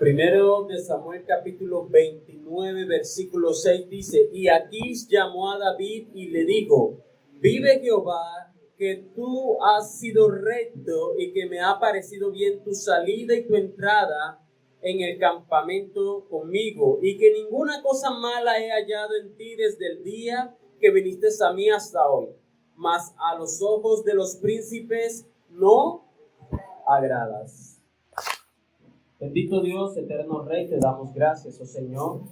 Primero de Samuel capítulo 29 versículo 6 dice: Y Aquis llamó a David y le dijo: Vive Jehová, que tú has sido recto y que me ha parecido bien tu salida y tu entrada en el campamento conmigo, y que ninguna cosa mala he hallado en ti desde el día que viniste a mí hasta hoy, mas a los ojos de los príncipes no agradas. Bendito Dios, eterno Rey, te damos gracias, oh Señor.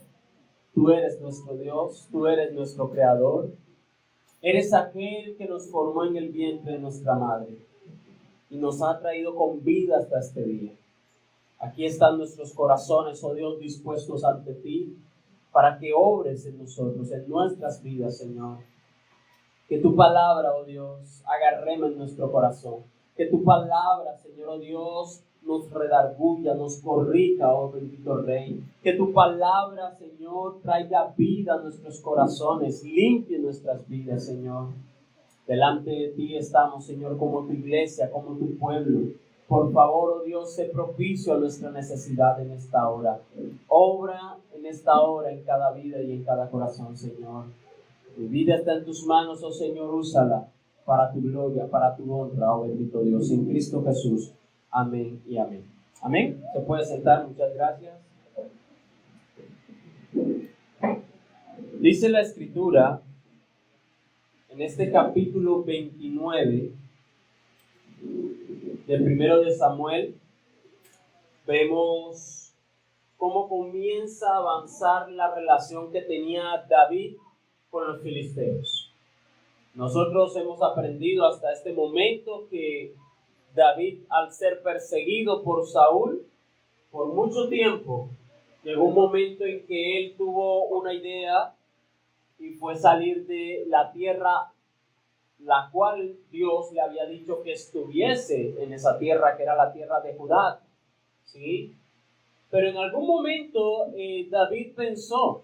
Tú eres nuestro Dios, tú eres nuestro Creador. Eres aquel que nos formó en el vientre de nuestra madre y nos ha traído con vida hasta este día. Aquí están nuestros corazones, oh Dios, dispuestos ante ti para que obres en nosotros, en nuestras vidas, Señor. Que tu palabra, oh Dios, haga rema en nuestro corazón. Que tu palabra, Señor, oh Dios, nos redarguya, nos corrija, oh bendito Rey. Que tu palabra, Señor, traiga vida a nuestros corazones, limpie nuestras vidas, Señor. Delante de ti estamos, Señor, como tu iglesia, como tu pueblo. Por favor, oh Dios, sé propicio a nuestra necesidad en esta hora. Obra en esta hora, en cada vida y en cada corazón, Señor. Mi vida está en tus manos, oh Señor, úsala para tu gloria, para tu honra, oh bendito Dios, en Cristo Jesús. Amén y amén. Amén. Se puede sentar, muchas gracias. Dice la Escritura, en este capítulo 29 del primero de Samuel, vemos cómo comienza a avanzar la relación que tenía David con los filisteos. Nosotros hemos aprendido hasta este momento que David, al ser perseguido por Saúl por mucho tiempo, llegó un momento en que él tuvo una idea y fue salir de la tierra la cual Dios le había dicho que estuviese en esa tierra, que era la tierra de Judá, ¿sí? Pero en algún momento David pensó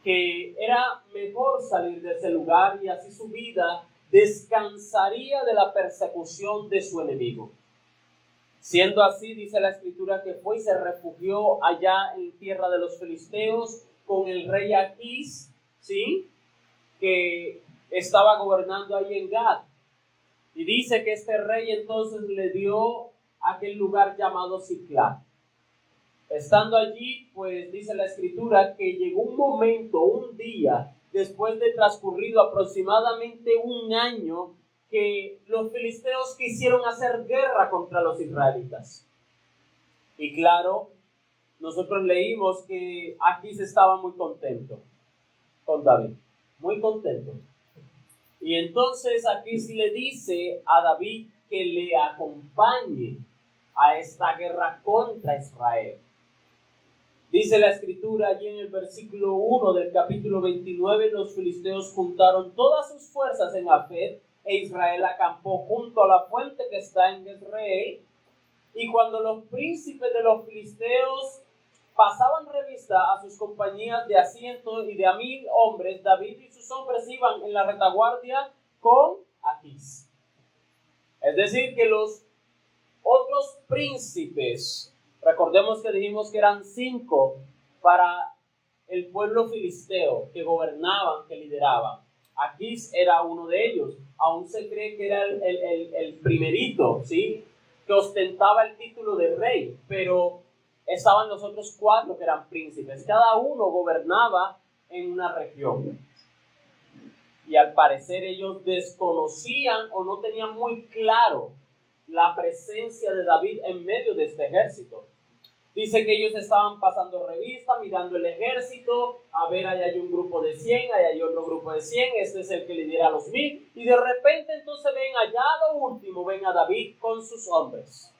que era mejor salir de ese lugar y así su vida descansaría de la persecución de su enemigo. Siendo así, dice la Escritura, que fue y se refugió allá en tierra de los filisteos con el rey Aquis, ¿sí?, que estaba gobernando ahí en Gad. Y dice que este rey entonces le dio aquel lugar llamado Siclag. Estando allí, pues dice la Escritura que llegó un momento, un día, después de transcurrido aproximadamente un año, que los filisteos quisieron hacer guerra contra los israelitas. Y claro, nosotros leímos que Aquis estaba muy contento con David, muy contento. Y entonces Aquis le dice a David que le acompañe a esta guerra contra Israel. Dice la Escritura allí en el versículo 1 del capítulo 29, los filisteos juntaron todas sus fuerzas en Afec, e Israel acampó junto a la fuente que está en Jezreel. Y cuando los príncipes de los filisteos pasaban revista a sus compañías de a 100 y de a 1000 hombres, David y sus hombres iban en la retaguardia con Aquis. Es decir, que los otros príncipes, recordemos que dijimos que eran 5 para el pueblo filisteo que gobernaban, que lideraban. Aquis era uno de ellos. Aún se cree que era el primerito, ¿sí?, que ostentaba el título de rey, pero estaban los otros 4 que eran príncipes. Cada uno gobernaba en una región. Y al parecer ellos desconocían o no tenían muy claro la presencia de David en medio de este ejército. Dice que ellos estaban pasando revista, mirando el ejército, a ver, ahí hay un grupo de 100, ahí hay otro grupo de 100, este es el que lidera a los 1000, y de repente entonces ven allá a lo último, ven a David con sus hombres.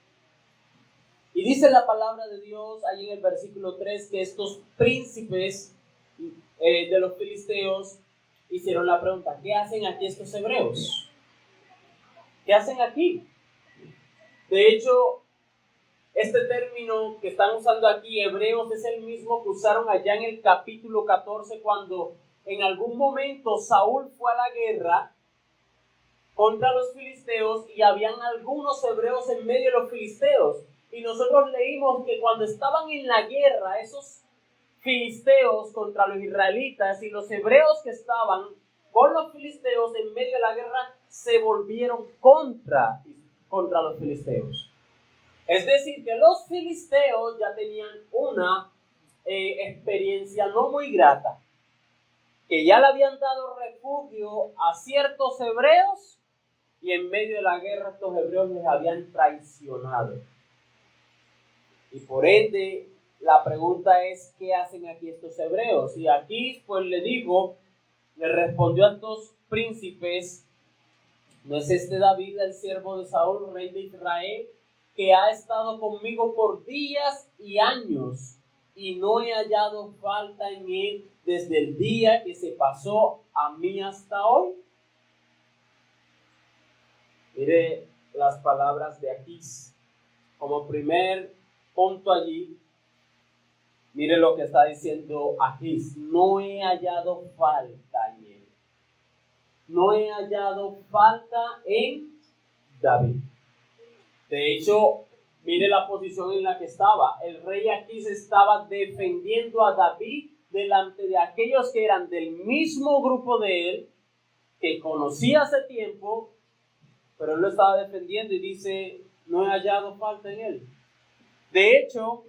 Y dice la palabra de Dios ahí en el versículo 3 que estos príncipes de los filisteos hicieron la pregunta: ¿qué hacen aquí estos hebreos? ¿Qué hacen aquí? De hecho, este término que están usando aquí, hebreos, es el mismo que usaron allá en el capítulo 14 cuando en algún momento Saúl fue a la guerra contra los filisteos y habían algunos hebreos en medio de los filisteos. Y nosotros leímos que cuando estaban en la guerra, esos filisteos contra los israelitas y los hebreos que estaban con los filisteos en medio de la guerra, se volvieron contra los filisteos. Es decir, que los filisteos ya tenían una experiencia no muy grata, que ya le habían dado refugio a ciertos hebreos y en medio de la guerra estos hebreos les habían traicionado. Y por ende, la pregunta es, ¿qué hacen aquí estos hebreos? Y aquí, pues le respondió a estos príncipes, ¿no es este David, el siervo de Saúl, rey de Israel, que ha estado conmigo por días y años, y no he hallado falta en él desde el día que se pasó a mí hasta hoy? Mire las palabras de Aquís. Como primer punto allí, mire lo que está diciendo Aquís: no he hallado falta en él. No he hallado falta en David. De hecho, mire la posición en la que estaba. El rey Aquís estaba defendiendo a David delante de aquellos que eran del mismo grupo de él, que conocía hace tiempo, pero él lo estaba defendiendo y dice, no he hallado falta en él. De hecho,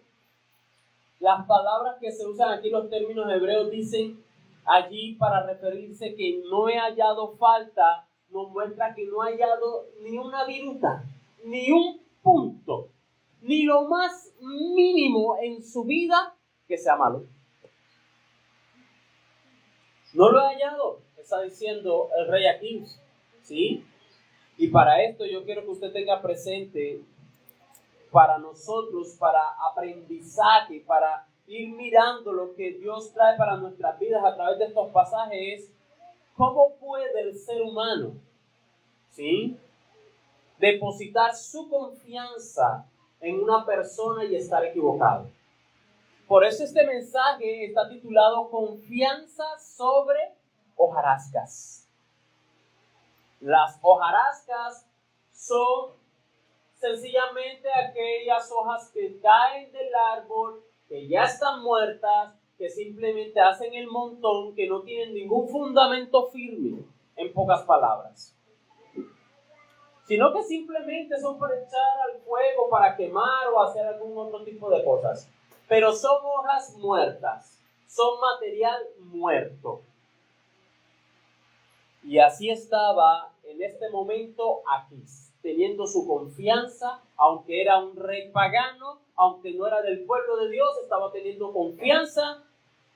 las palabras que se usan aquí, los términos hebreos, dicen allí para referirse que no he hallado falta, nos muestra que no ha hallado ni una viruta, ni un punto, ni lo más mínimo en su vida que sea malo. No lo he hallado, está diciendo el rey Aquís, ¿sí? Y para esto yo quiero que usted tenga presente, para nosotros, para aprendizaje, para ir mirando lo que Dios trae para nuestras vidas a través de estos pasajes, ¿cómo puede el ser humano, ¿sí?, depositar su confianza en una persona y estar equivocado? Por eso este mensaje está titulado Confianza sobre hojarascas. Las hojarascas son sencillamente aquellas hojas que caen del árbol, que ya están muertas, que simplemente hacen el montón, que no tienen ningún fundamento firme, en pocas palabras. Sino que simplemente son para echar al fuego, para quemar o hacer algún otro tipo de cosas. Pero son hojas muertas, son material muerto. Y así estaba en este momento Aquís, teniendo su confianza, aunque era un rey pagano, aunque no era del pueblo de Dios, estaba teniendo confianza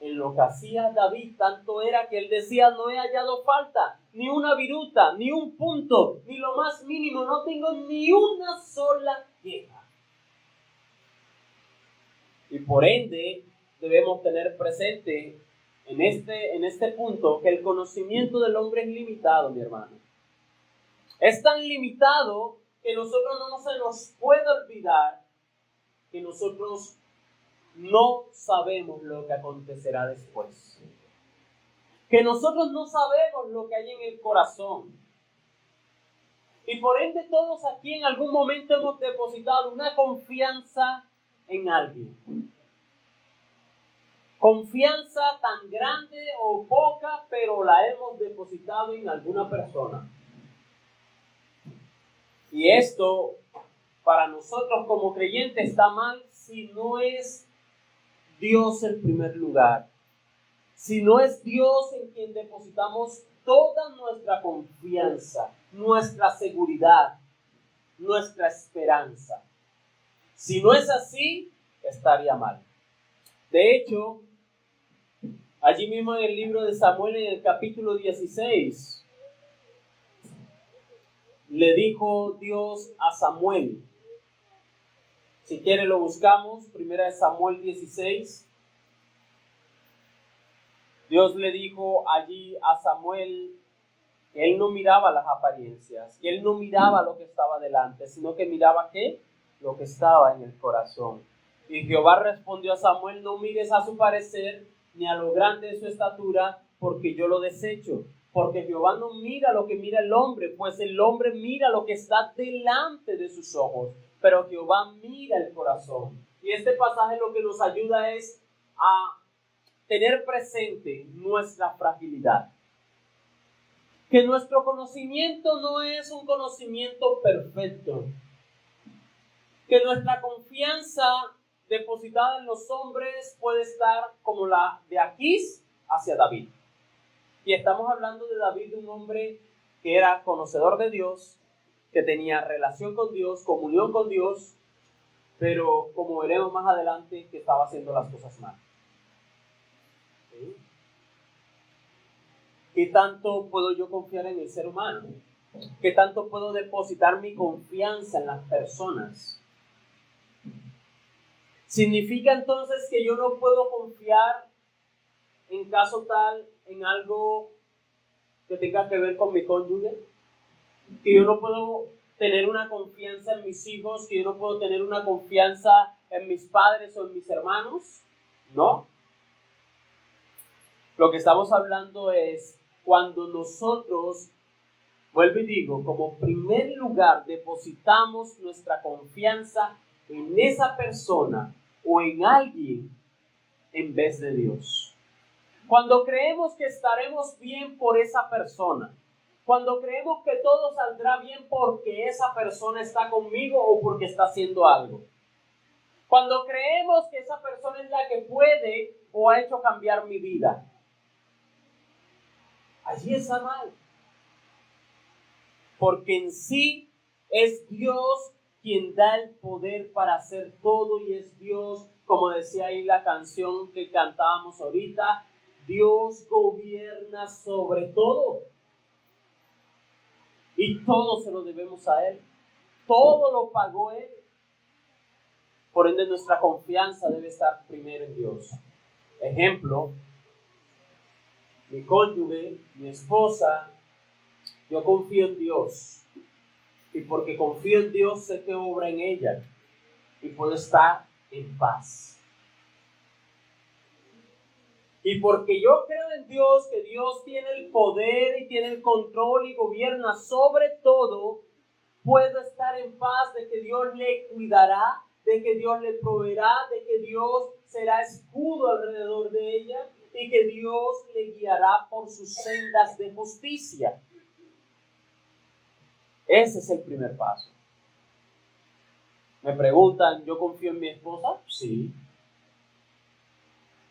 en lo que hacía David. Tanto era que él decía, no he hallado falta, ni una viruta, ni un punto, ni lo más mínimo, no tengo ni una sola queja. Y por ende, debemos tener presente en este punto que el conocimiento del hombre es limitado, mi hermano. Es tan limitado que nosotros no se nos puede olvidar que nosotros no sabemos lo que acontecerá después. Que nosotros no sabemos lo que hay en el corazón. Y por ende todos aquí en algún momento hemos depositado una confianza en alguien. Confianza tan grande o poca, pero la hemos depositado en alguna persona. Y esto, para nosotros como creyentes, está mal si no es Dios en primer lugar. Si no es Dios en quien depositamos toda nuestra confianza, nuestra seguridad, nuestra esperanza. Si no es así, estaría mal. De hecho, allí mismo en el libro de Samuel, en el capítulo 16, le dijo Dios a Samuel. Si quiere lo buscamos, primera de Samuel 16. Dios le dijo allí a Samuel que él no miraba las apariencias, que él no miraba lo que estaba delante, sino que miraba ¿qué? Lo que estaba en el corazón. Y Jehová respondió a Samuel, no mires a su parecer, ni a lo grande de su estatura, porque yo lo desecho. Porque Jehová no mira lo que mira el hombre, pues el hombre mira lo que está delante de sus ojos. pero Jehová mira el corazón. Y este pasaje lo que nos ayuda es a tener presente nuestra fragilidad. Que nuestro conocimiento no es un conocimiento perfecto. Que nuestra confianza depositada en los hombres puede estar como la de Aquís hacia David. Y estamos hablando de David, de un hombre que era conocedor de Dios, que tenía relación con Dios, comunión con Dios, pero como veremos más adelante, que estaba haciendo las cosas mal. ¿Sí? ¿Qué tanto puedo yo confiar en el ser humano? ¿Qué tanto puedo depositar mi confianza en las personas? ¿Significa entonces que yo no puedo confiar en caso tal en algo que tenga que ver con mi cónyuge? ¿Que yo no puedo tener una confianza en mis hijos? ¿Que yo no puedo tener una confianza en mis padres o en mis hermanos? No. Lo que estamos hablando es cuando nosotros, vuelvo y digo, como primer lugar depositamos nuestra confianza en esa persona o en alguien en vez de Dios. Cuando creemos que estaremos bien por esa persona, cuando creemos que todo saldrá bien porque esa persona está conmigo o porque está haciendo algo. Cuando creemos que esa persona es la que puede o ha hecho cambiar mi vida. Allí está mal. Porque en sí es Dios quien da el poder para hacer todo y es Dios, como decía ahí la canción que cantábamos ahorita, Dios gobierna sobre todo. Y todo se lo debemos a Él. Todo lo pagó Él. Por ende, nuestra confianza debe estar primero en Dios. Ejemplo, mi cónyuge, mi esposa, yo confío en Dios. Y porque confío en Dios, sé que obra en ella. Y puedo estar en paz. Y porque yo creo en Dios, que Dios tiene el poder y tiene el control y gobierna sobre todo, puedo estar en paz de que Dios le cuidará, de que Dios le proveerá, de que Dios será escudo alrededor de ella y que Dios le guiará por sus sendas de justicia. Ese es el primer paso. Me preguntan, ¿yo confío en mi esposa? Sí.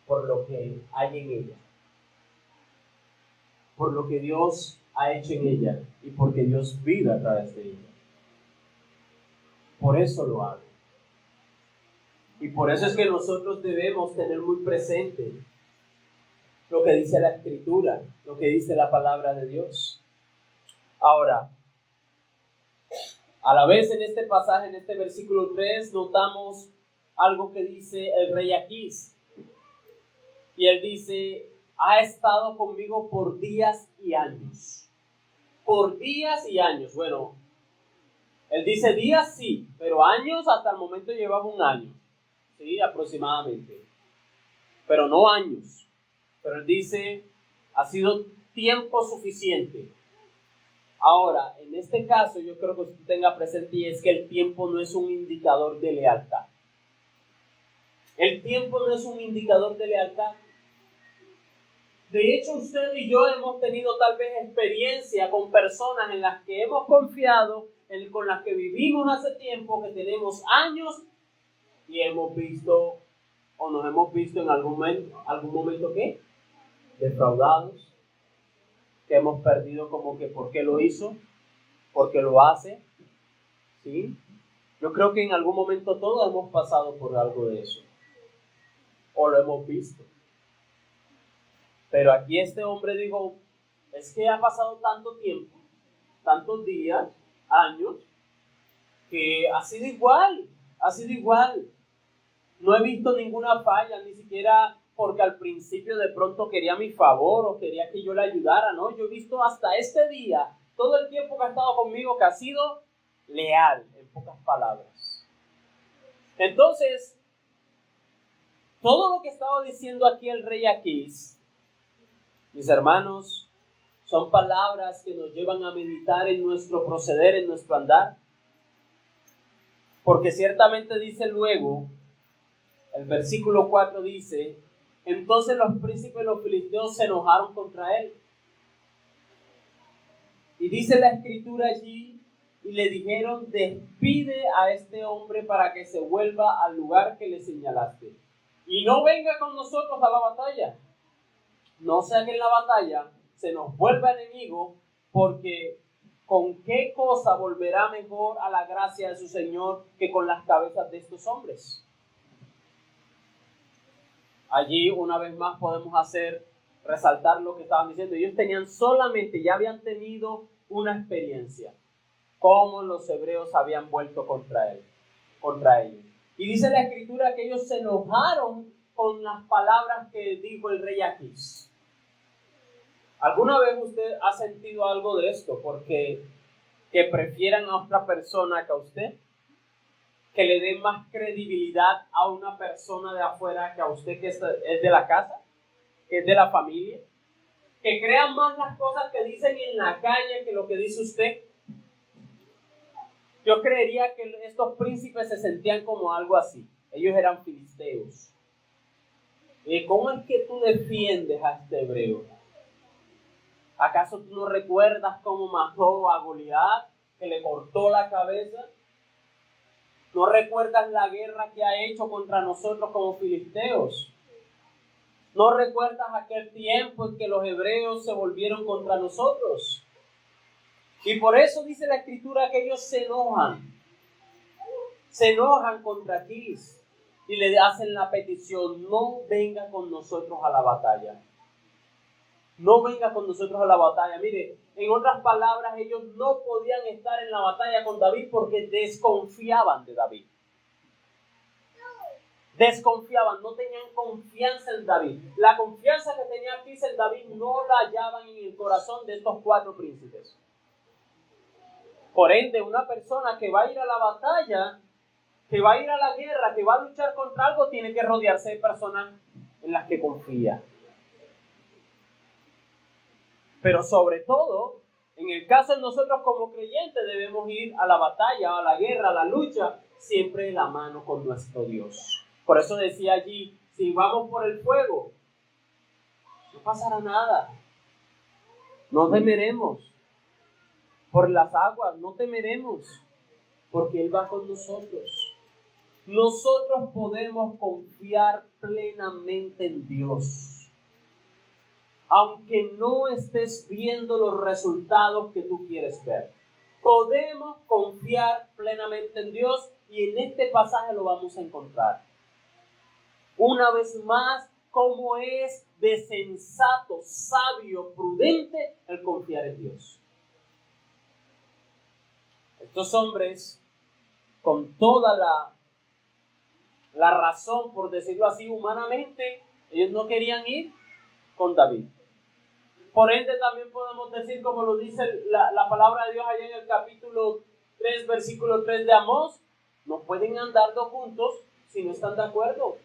Por lo que hay en ella. Por lo que Dios ha hecho en ella y porque Dios vive a través de ella. Por eso lo hago. Y por eso es que nosotros debemos tener muy presente lo que dice la Escritura, lo que dice la palabra de Dios. Ahora, a la vez en este pasaje, en este versículo 3, notamos algo que dice el rey Aquís. Y él dice, ha estado conmigo por días y años. Por días y años. Bueno, él dice días sí, pero años hasta el momento llevaba un año. Sí, aproximadamente. Pero no años. Pero él dice, ha sido tiempo suficiente. Ahora, en este caso, yo creo que usted tenga presente y es que el tiempo no es un indicador de lealtad. El tiempo no es un indicador de lealtad. De hecho, usted y yo hemos tenido tal vez experiencia con personas en las que hemos confiado, con las que vivimos hace tiempo, que tenemos años y hemos visto o nos hemos visto en algún momento ¿qué? Defraudados, que hemos perdido como que ¿por qué lo hizo? ¿Por qué lo hace? ¿Sí? Yo creo que en algún momento todos hemos pasado por algo de eso o lo hemos visto. Pero aquí este hombre dijo, es que ha pasado tanto tiempo, tantos días, años, que ha sido igual. No he visto ninguna falla, ni siquiera porque al principio de pronto quería mi favor o quería que yo le ayudara, ¿no? Yo he visto hasta este día, todo el tiempo que ha estado conmigo, que ha sido leal, en pocas palabras. Entonces, todo lo que estaba diciendo aquí el rey Aquís, mis hermanos, son palabras que nos llevan a meditar en nuestro proceder, en nuestro andar. Porque ciertamente dice luego, el versículo 4 dice, entonces los príncipes de los filisteos se enojaron contra él. Y dice la escritura allí, y le dijeron, despide a este hombre para que se vuelva al lugar que le señalaste. Y no venga con nosotros a la batalla. No sea que en la batalla se nos vuelva enemigo, porque ¿con qué cosa volverá mejor a la gracia de su Señor que con las cabezas de estos hombres? Allí una vez más podemos resaltar lo que estaban diciendo. Ellos ya habían tenido una experiencia, cómo los hebreos habían vuelto contra ellos. Y dice la escritura que ellos se enojaron con las palabras que dijo el rey Aquís. ¿Alguna vez usted ha sentido algo de esto? Porque que prefieran a otra persona que a usted, que le den más credibilidad a una persona de afuera que a usted, que es de la casa, que es de la familia, que crean más las cosas que dicen en la calle que lo que dice usted. Yo creería que estos príncipes se sentían como algo así. Ellos eran filisteos. ¿Cómo es que tú defiendes a este hebreo? ¿Acaso tú no recuerdas cómo mató a Goliat, que le cortó la cabeza? ¿No recuerdas la guerra que ha hecho contra nosotros como filisteos? ¿No recuerdas aquel tiempo en que los hebreos se volvieron contra nosotros? Y por eso dice la escritura que ellos se enojan contra Aquís y le hacen la petición, no venga con nosotros a la batalla. No venga con nosotros a la batalla. Mire, en otras palabras, ellos no podían estar en la batalla con David porque desconfiaban de David. Desconfiaban, no tenían confianza en David. La confianza que tenía Aquís en David no la hallaban en el corazón de estos 4 príncipes. Por ende, una persona que va a ir a la batalla, que va a ir a la guerra, que va a luchar contra algo, tiene que rodearse de personas en las que confía. Pero sobre todo, en el caso de nosotros como creyentes, debemos ir a la batalla, a la guerra, a la lucha, siempre de la mano con nuestro Dios. Por eso decía allí, si vamos por el fuego, no pasará nada. No temeremos. Por las aguas, no temeremos, porque Él va con nosotros. Nosotros podemos confiar plenamente en Dios. Aunque no estés viendo los resultados que tú quieres ver. Podemos confiar plenamente en Dios y en este pasaje lo vamos a encontrar. Una vez más, cómo es de sensato, sabio, prudente el confiar en Dios. Estos hombres, con toda la razón, por decirlo así, humanamente, ellos no querían ir con David. Por ende, también podemos decir, como lo dice la palabra de Dios allá en el capítulo 3, versículo 3 de Amós, no pueden andar dos juntos si no están de acuerdo.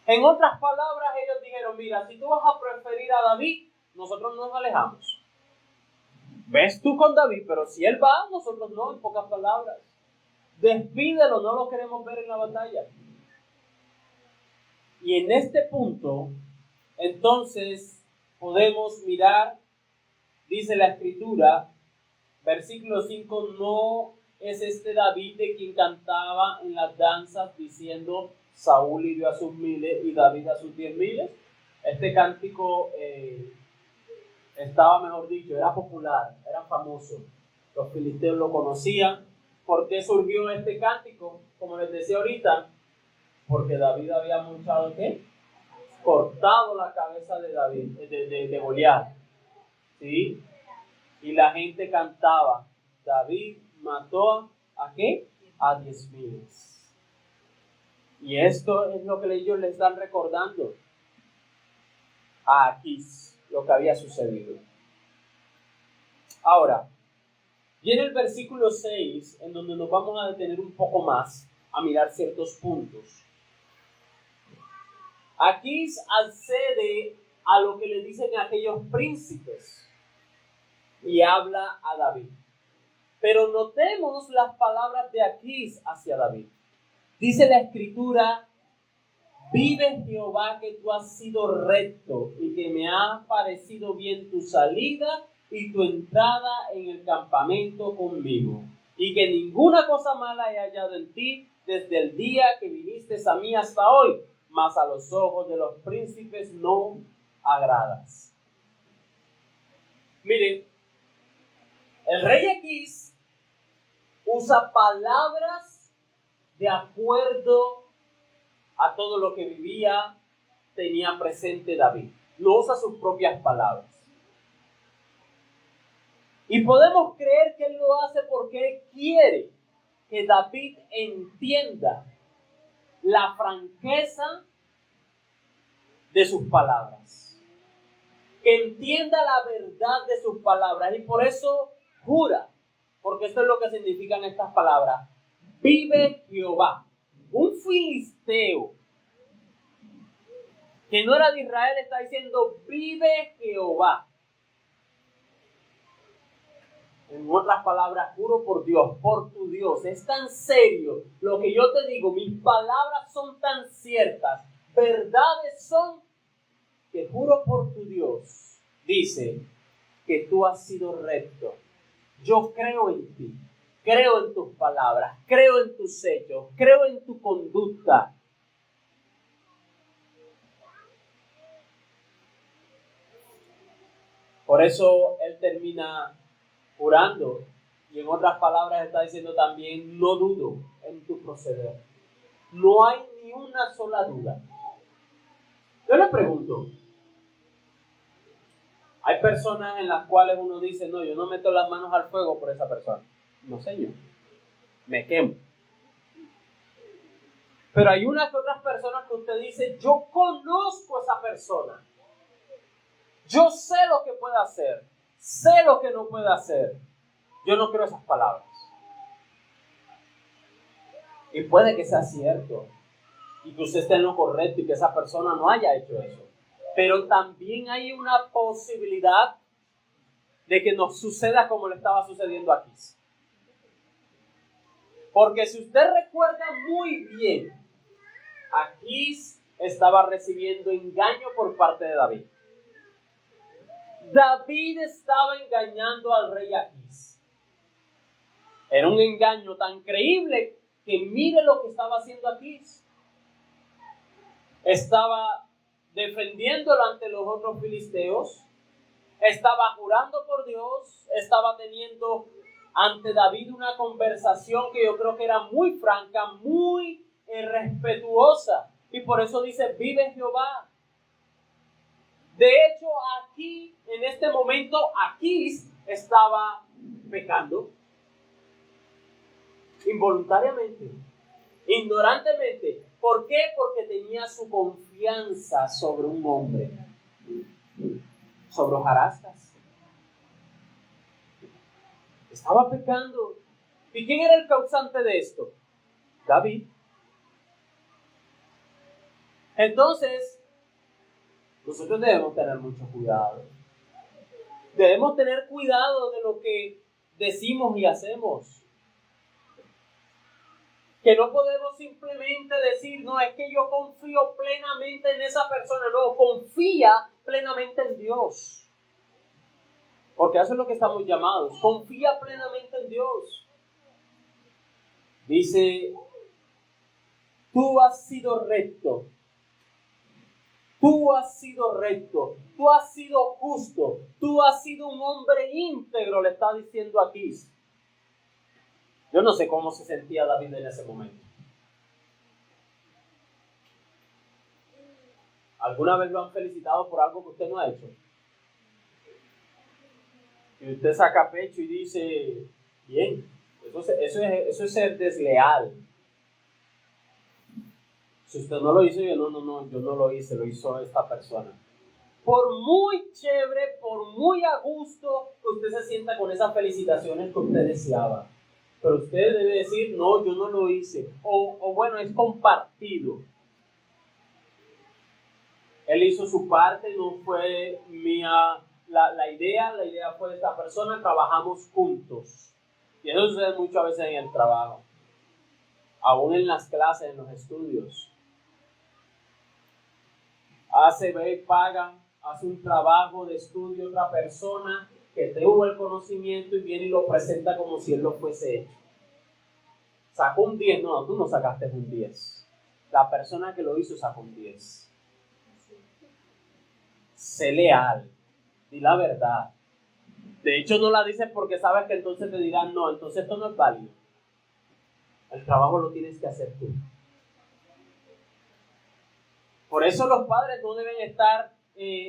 En otras palabras, ellos dijeron, mira, si tú vas a preferir a David, nosotros nos alejamos. Ves tú con David, pero si él va, nosotros no, en pocas palabras. Despídelo, no lo queremos ver en la batalla. Y en este punto, entonces, podemos mirar, dice la escritura, versículo 5, no es este David de quien cantaba en las danzas diciendo, Saúl hirió a sus 1000 y David a sus 10,000. Este cántico estaba, mejor dicho, era popular, era famoso. Los filisteos lo conocían. ¿Por qué surgió este cántico? Como les decía ahorita, porque David había luchado, ¿qué? Cortado la cabeza de David, de Goliat, ¿sí? Y la gente cantaba, David mató ¿a qué? A 10,000. Y esto es lo que ellos le están recordando a Aquís, lo que había sucedido. Ahora, viene el versículo 6, en donde nos vamos a detener un poco más, a mirar ciertos puntos. Aquís accede a lo que le dicen aquellos príncipes y habla a David. Pero notemos las palabras de Aquís hacia David. Dice la Escritura: vive Jehová que tú has sido recto y que me ha parecido bien tu salida y tu entrada en el campamento conmigo, y que ninguna cosa mala he hallado en ti desde el día que viniste a mí hasta hoy, mas a los ojos de los príncipes no agradas. Miren, el rey Aquís usa palabras de acuerdo a todo lo que tenía presente David. No usa sus propias palabras. Y podemos creer que él lo hace porque él quiere que David entienda la franqueza de sus palabras, que entienda la verdad de sus palabras, y por eso jura, porque esto es lo que significan estas palabras: vive Jehová. Un filisteo que no era de Israel está diciendo: vive Jehová. En otras palabras, juro por Dios, por tu Dios. Es tan serio lo que yo te digo, mis palabras son tan ciertas, verdades son, que juro por tu Dios. Dice que tú has sido recto. Yo creo en ti, creo en tus palabras, creo en tus hechos, creo en tu conducta. Por eso él termina jurando, y en otras palabras está diciendo también: no dudo en tu proceder. No hay ni una sola duda. Yo le pregunto, hay personas en las cuales uno dice: no, yo no meto las manos al fuego por esa persona. No, señor, me quemo. Pero hay unas que otras personas que usted dice: yo conozco a esa persona. Yo sé lo que puede hacer, sé lo que no puede hacer. Yo no creo esas palabras. Y puede que sea cierto, y que usted esté en lo correcto, y que esa persona no haya hecho eso. Pero también hay una posibilidad de que nos suceda como le estaba sucediendo aquí. Porque si usted recuerda muy bien, Aquís estaba recibiendo engaño por parte de David. David estaba engañando al rey Aquís. Era un engaño tan creíble que mire lo que estaba haciendo Aquís. Estaba defendiéndolo ante los otros filisteos, estaba jurando por Dios, estaba teniendo ante David una conversación que yo creo que era muy franca, muy respetuosa, y por eso dice: vive Jehová. De hecho, aquí, en este momento, Aquís estaba pecando involuntariamente, ignorantemente. ¿Por qué? Porque tenía su confianza sobre un hombre, sobre hojarascas. Estaba pecando. ¿Y quién era el causante de esto? David. Entonces, nosotros debemos tener mucho cuidado. Debemos tener cuidado de lo que decimos y hacemos. Que no podemos simplemente decir: no, es que yo confío plenamente en esa persona. No, confía plenamente en Dios. Porque eso es lo que estamos llamados. Confía plenamente en Dios. Dice: tú has sido recto. Tú has sido recto. Tú has sido justo. Tú has sido un hombre íntegro, le está diciendo aquí. Yo no sé cómo se sentía David en ese momento. ¿Alguna vez lo han felicitado por algo que usted no ha hecho? Y usted saca pecho y dice: bien, eso es ser desleal. Si usted no lo hizo, yo no lo hice, lo hizo esta persona. Por muy chévere, por muy a gusto que usted se sienta con esas felicitaciones que usted deseaba, pero usted debe decir: no, yo no lo hice, o bueno, es compartido. Él hizo su parte, no fue mía la idea fue de esta persona, trabajamos juntos. Y eso sucede muchas veces en el trabajo, aún en las clases, en los estudios. Paga, hace un trabajo de estudio otra persona que tuvo el conocimiento y viene y lo presenta como si él lo fuese hecho. Sacó un 10, no, tú no sacaste un 10. La persona que lo hizo sacó un 10. Sé leal, di la verdad. De hecho, no la dices porque sabes que entonces te dirán, no, entonces esto no es válido. El trabajo lo tienes que hacer tú. Por eso los padres no deben estar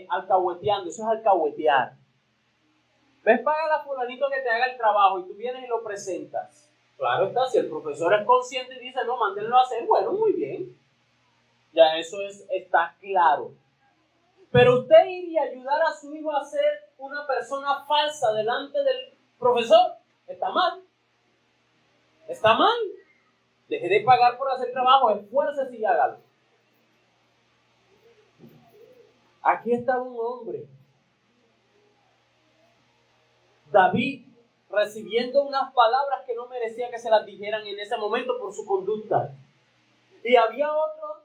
alcahueteando, eso es alcahuetear. ¿Ves? Paga a fulanito que te haga el trabajo y tú vienes y lo presentas. Claro está, si el profesor es consciente y dice, no, mándenlo a hacer, bueno, muy bien. Ya eso está claro. Pero usted ir y ayudar a su hijo a ser una persona falsa delante del profesor, está mal. Está mal. Deje de pagar por hacer trabajo, esfuércese y hágalo. Aquí estaba un hombre, David, recibiendo unas palabras que no merecía que se las dijeran en ese momento por su conducta. Y había otro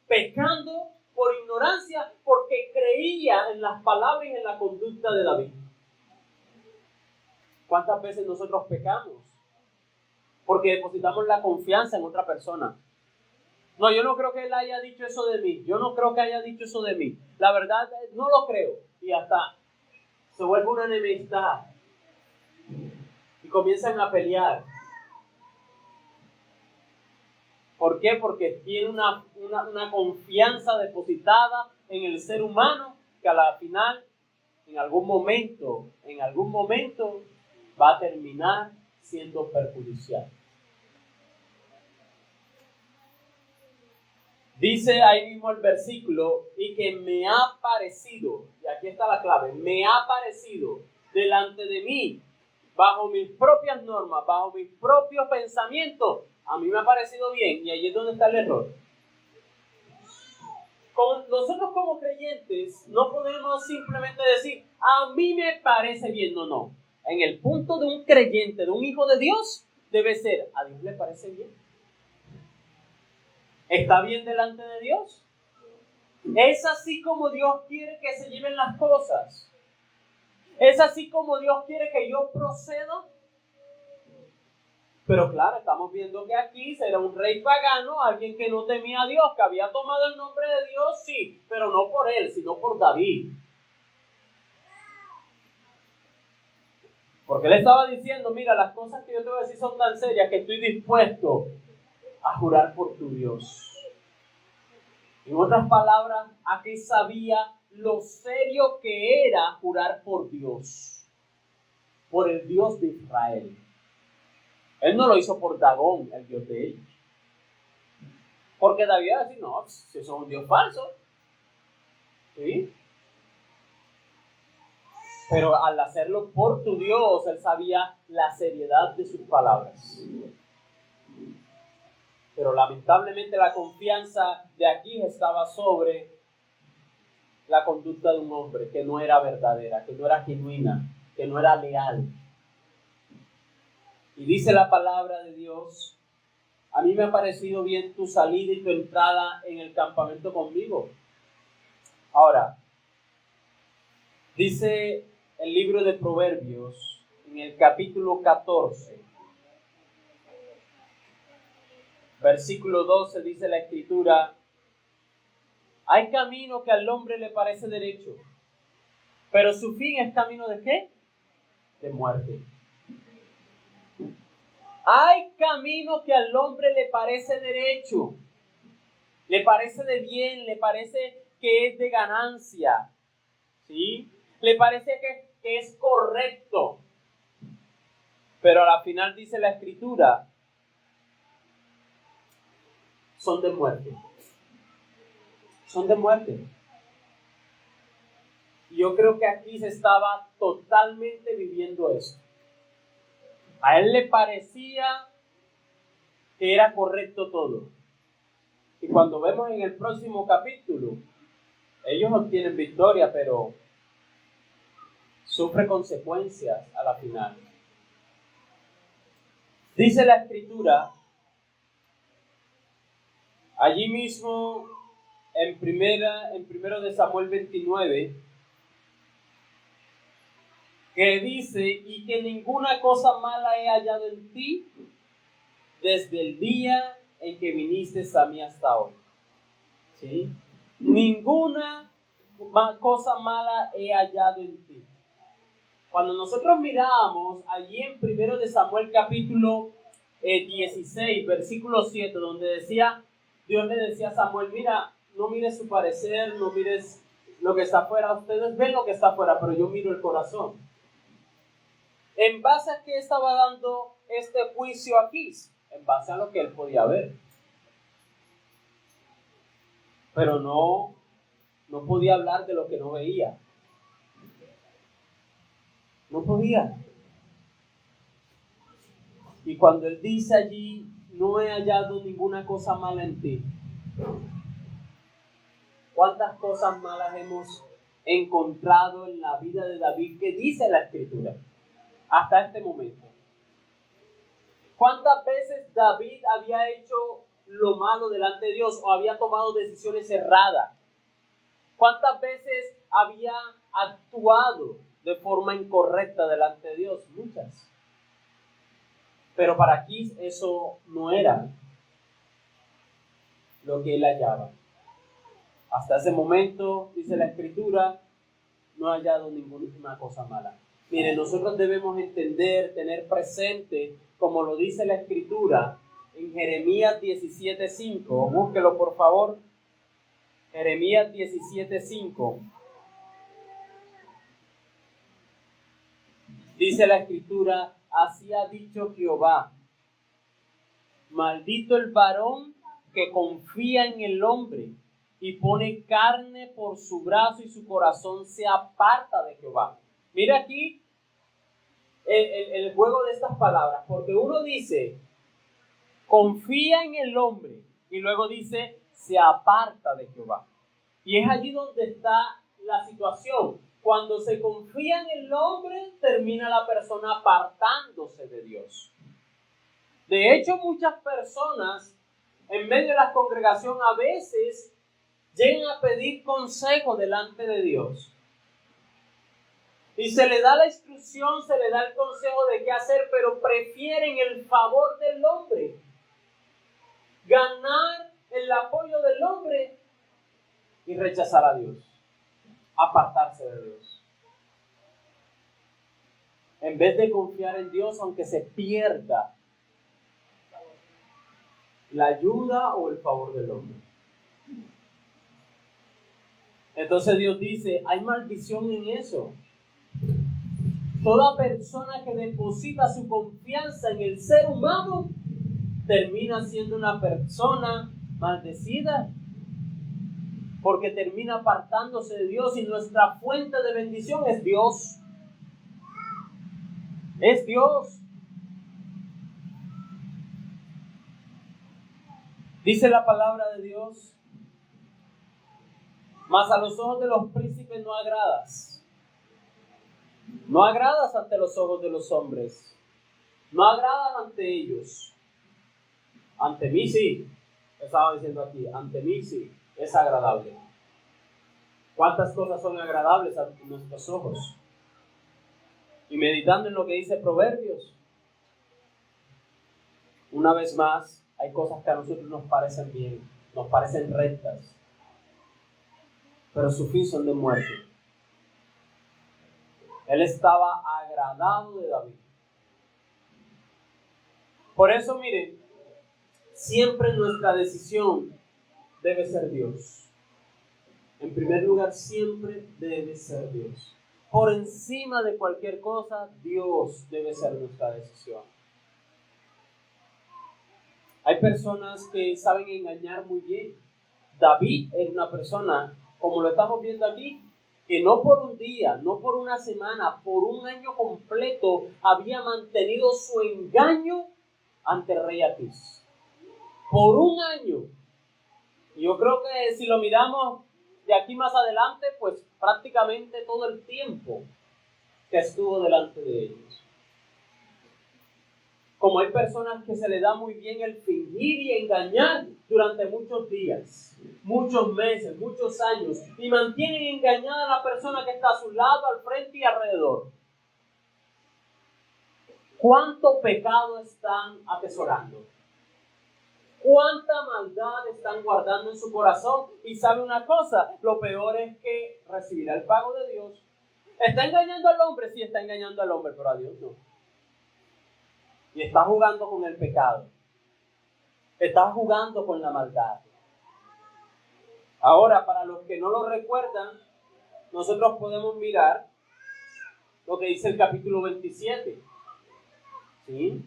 pecando por ignorancia porque creía en las palabras y en la conducta de David. ¿Cuántas veces nosotros pecamos? Porque depositamos la confianza en otra persona. No, yo no creo que él haya dicho eso de mí. Yo no creo que haya dicho eso de mí. La verdad, no lo creo. Y hasta se vuelve una enemistad. Y comienzan a pelear. ¿Por qué? Porque tiene una confianza depositada en el ser humano que a la final, en algún momento, va a terminar siendo perjudicial. Dice ahí mismo el versículo, y que me ha parecido, y aquí está la clave, me ha parecido delante de mí, bajo mis propias normas, bajo mis propios pensamientos, a mí me ha parecido bien, y ahí es donde está el error. Nosotros como creyentes no podemos simplemente decir, a mí me parece bien, no. En el punto de un creyente, de un hijo de Dios, debe ser, ¿a Dios le parece bien? ¿Está bien delante de Dios? ¿Es así como Dios quiere que se lleven las cosas? ¿Es así como Dios quiere que yo proceda? Pero claro, estamos viendo que aquí será un rey pagano, alguien que no temía a Dios, que había tomado el nombre de Dios, sí, pero no por él, sino por David. Porque él estaba diciendo, mira, las cosas que yo te voy a decir son tan serias que estoy dispuesto a jurar por tu Dios. En otras palabras, aquí sabía lo serio que era jurar por Dios, por el Dios de Israel. Él no lo hizo por Dagón, el Dios de ellos. Porque David iba a decir, no, si eso es un Dios falso. ¿Sí? Pero al hacerlo por tu Dios, él sabía la seriedad de sus palabras. Pero lamentablemente la confianza de aquí estaba sobre la conducta de un hombre que no era verdadera, que no era genuina, que no era leal. Y dice la palabra de Dios, a mí me ha parecido bien tu salida y tu entrada en el campamento conmigo. Ahora, dice el libro de Proverbios, en el capítulo 14, versículo 12, dice la Escritura, hay camino que al hombre le parece derecho, pero su fin es camino ¿de qué? De muerte. Hay camino que al hombre le parece derecho, le parece de bien, le parece que es de ganancia, ¿sí? Le parece que es correcto. Pero a la final dice la Escritura, son de muerte. Son de muerte. Y yo creo que aquí se estaba totalmente viviendo esto. A él le parecía que era correcto todo. Y cuando vemos en el próximo capítulo, ellos obtienen victoria, pero sufre consecuencias a la final. Dice la Escritura, allí mismo en primero de Samuel 29, que dice, y que ninguna cosa mala he hallado en ti desde el día en que viniste a mí hasta hoy. ¿Sí? Ninguna cosa mala he hallado en ti. Cuando nosotros miramos allí en primero de Samuel capítulo 16, versículo 7, donde decía, Dios le decía a Samuel, mira, no mires su parecer, no mires lo que está afuera, ustedes ven lo que está afuera, pero yo miro el corazón. ¿En base a qué estaba dando este juicio aquí? En base a lo que él podía ver. Pero no podía hablar de lo que no veía. No podía. Y cuando él dice allí, no he hallado ninguna cosa mala en ti. ¿Cuántas cosas malas hemos encontrado en la vida de David que dice la Escritura? Hasta este momento. ¿Cuántas veces David había hecho lo malo delante de Dios o había tomado decisiones erradas? ¿Cuántas veces había actuado de forma incorrecta delante de Dios? Muchas. Pero para Quis eso no era lo que él hallaba. Hasta ese momento, dice la Escritura, no ha hallado ninguna cosa mala. Mire, nosotros debemos entender, tener presente, como lo dice la Escritura, en Jeremías 17:5. Búsquelo, por favor. Jeremías 17:5. Dice la Escritura, así ha dicho Jehová, maldito el varón que confía en el hombre y pone carne por su brazo y su corazón se aparta de Jehová. Mira aquí el juego de estas palabras, porque uno dice, confía en el hombre, y luego dice, se aparta de Jehová. Y es allí donde está la situación. Cuando se confía en el hombre, termina la persona apartándose de Dios. De hecho, muchas personas en medio de la congregación a veces llegan a pedir consejo delante de Dios. Y se le da la instrucción, se le da el consejo de qué hacer, pero prefieren el favor del hombre. Ganar el apoyo del hombre y rechazar a Dios. Apartarse de Dios. En vez de confiar en Dios, aunque se pierda la ayuda o el favor del hombre. Entonces Dios dice, hay maldición en eso. Toda persona que deposita su confianza en el ser humano termina siendo una persona maldecida, porque termina apartándose de Dios y nuestra fuente de bendición es Dios. Es Dios. Dice la palabra de Dios, mas a los ojos de los príncipes no agradas. No agradas ante los ojos de los hombres. No agradas ante ellos. Ante mí sí. Estaba diciendo aquí, ante mí sí. Es agradable. ¿Cuántas cosas son agradables a nuestros ojos? Y meditando en lo que dice Proverbios, una vez más, hay cosas que a nosotros nos parecen bien, nos parecen rectas, pero su fin son de muerte. Él estaba agradado de David. Por eso, miren, siempre nuestra decisión debe ser Dios. En primer lugar, siempre debe ser Dios. Por encima de cualquier cosa, Dios debe ser nuestra decisión. Hay personas que saben engañar muy bien. David es una persona, como lo estamos viendo aquí, que no por un día, no por una semana, por un año completo había mantenido su engaño ante el rey Aquís. Por un año. Y yo creo que si lo miramos de aquí más adelante, pues prácticamente todo el tiempo que estuvo delante de ellos. Como hay personas que se les da muy bien el fingir y engañar durante muchos días, muchos meses, muchos años, y mantienen engañada a la persona que está a su lado, al frente y alrededor. ¿Cuánto pecado están atesorando? ¿Cuánta maldad están guardando en su corazón? Y sabe una cosa, lo peor es que recibirá el pago de Dios. ¿Está engañando al hombre? Sí, está engañando al hombre, pero a Dios no. Y está jugando con el pecado. Está jugando con la maldad. Ahora, para los que no lo recuerdan, nosotros podemos mirar lo que dice el capítulo 27. ¿Sí?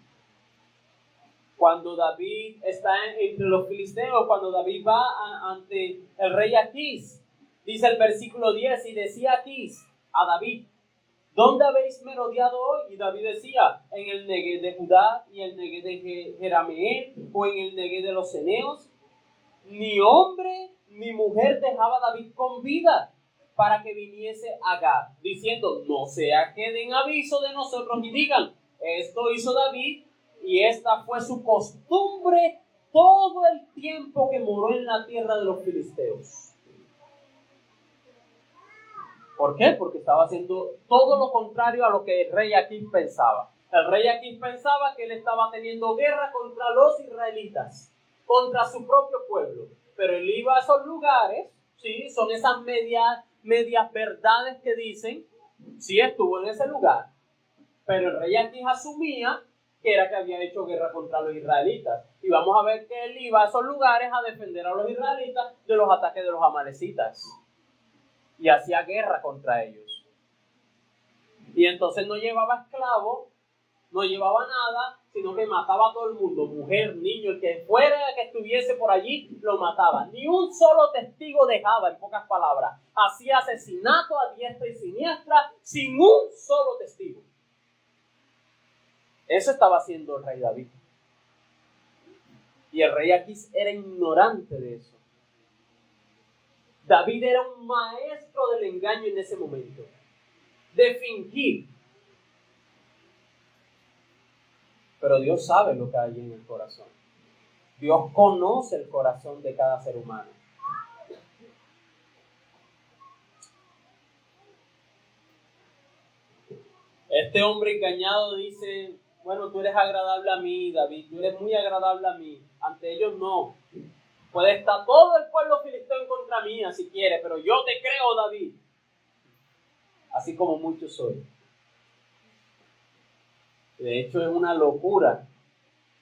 Cuando David está entre los filisteos, cuando David va ante el rey Aquís, dice el versículo 10, y decía Aquís a David: ¿dónde habéis merodeado hoy? Y David decía: en el Neguev de Judá y el Neguev de Jerameel, o en el Neguev de los Ceneos. Ni hombre ni mujer dejaba David con vida para que viniese a Gad, diciendo: no sea que den aviso de nosotros y digan: esto hizo David, y esta fue su costumbre todo el tiempo que moró en la tierra de los filisteos. ¿Por qué? Porque estaba haciendo todo lo contrario a lo que el rey Aquís pensaba. El rey Aquís pensaba que él estaba teniendo guerra contra los israelitas, contra su propio pueblo. Pero él iba a esos lugares, ¿sí? Son esas medias verdades que dicen: sí, estuvo en ese lugar. Pero el rey Aquís asumía que era que había hecho guerra contra los israelitas. Y vamos a ver que él iba a esos lugares a defender a los israelitas de los ataques de los amalecitas. Y hacía guerra contra ellos. Y entonces no llevaba esclavos, no llevaba nada, sino que mataba a todo el mundo, mujer, niño, el que fuera que estuviese por allí, lo mataba. Ni un solo testigo dejaba, en pocas palabras. Hacía asesinato a diestra y siniestra, sin un solo testigo. Eso estaba haciendo el rey David. Y el rey Aquís era ignorante de eso. David era un maestro del engaño en ese momento, de fingir. Pero Dios sabe lo que hay en el corazón. Dios conoce el corazón de cada ser humano. Este hombre engañado dice: bueno, tú eres agradable a mí, David, tú eres muy agradable a mí. Ante ellos no. Puede estar todo el pueblo filisteo en contra mía si quiere, pero yo te creo, David. Así como muchos soy. De hecho, es una locura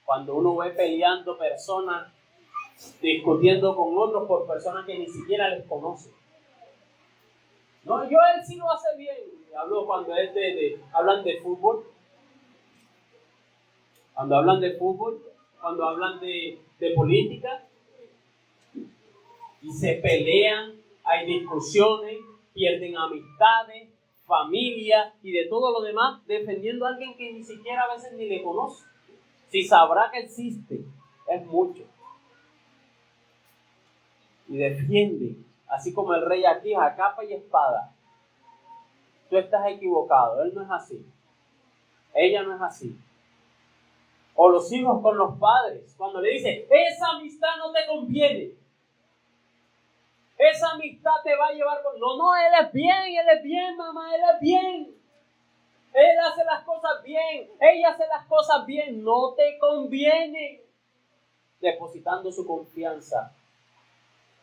cuando uno ve peleando personas, discutiendo con otros por personas que ni siquiera les conocen. No, él sí lo hace bien. Hablo cuando es hablan de fútbol. Cuando hablan de fútbol, cuando hablan de política, y se pelean, hay discusiones, pierden amistades, familia y de todo lo demás, defendiendo a alguien que ni siquiera a veces ni le conoce. Si sabrá que existe, es mucho. Y defienden, así como el rey aquí, a capa y espada. Tú estás equivocado, él no es así. Ella no es así. O los hijos con los padres, cuando le dicen: esa amistad no te conviene. Esa amistad te va a llevar con... No, él es bien, mamá, él es bien. Él hace las cosas bien, ella hace las cosas bien. No te conviene. Depositando su confianza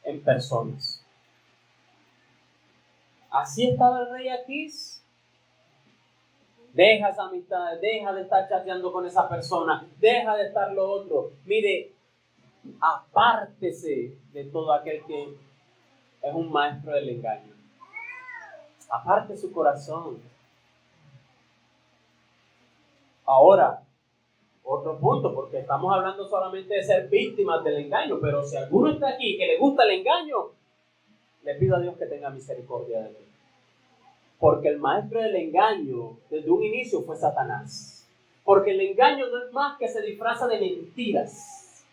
en personas. Así estaba el rey Aquís. Deja esa amistad, deja de estar chateando con esa persona, deja de estar lo otro. Mire, apártese de todo aquel que es un maestro del engaño. Aparte su corazón. Ahora, otro punto, porque estamos hablando solamente de ser víctimas del engaño, pero si alguno está aquí que le gusta el engaño, le pido a Dios que tenga misericordia de él. Porque el maestro del engaño, desde un inicio, fue Satanás. Porque el engaño no es más que se disfraza de mentiras.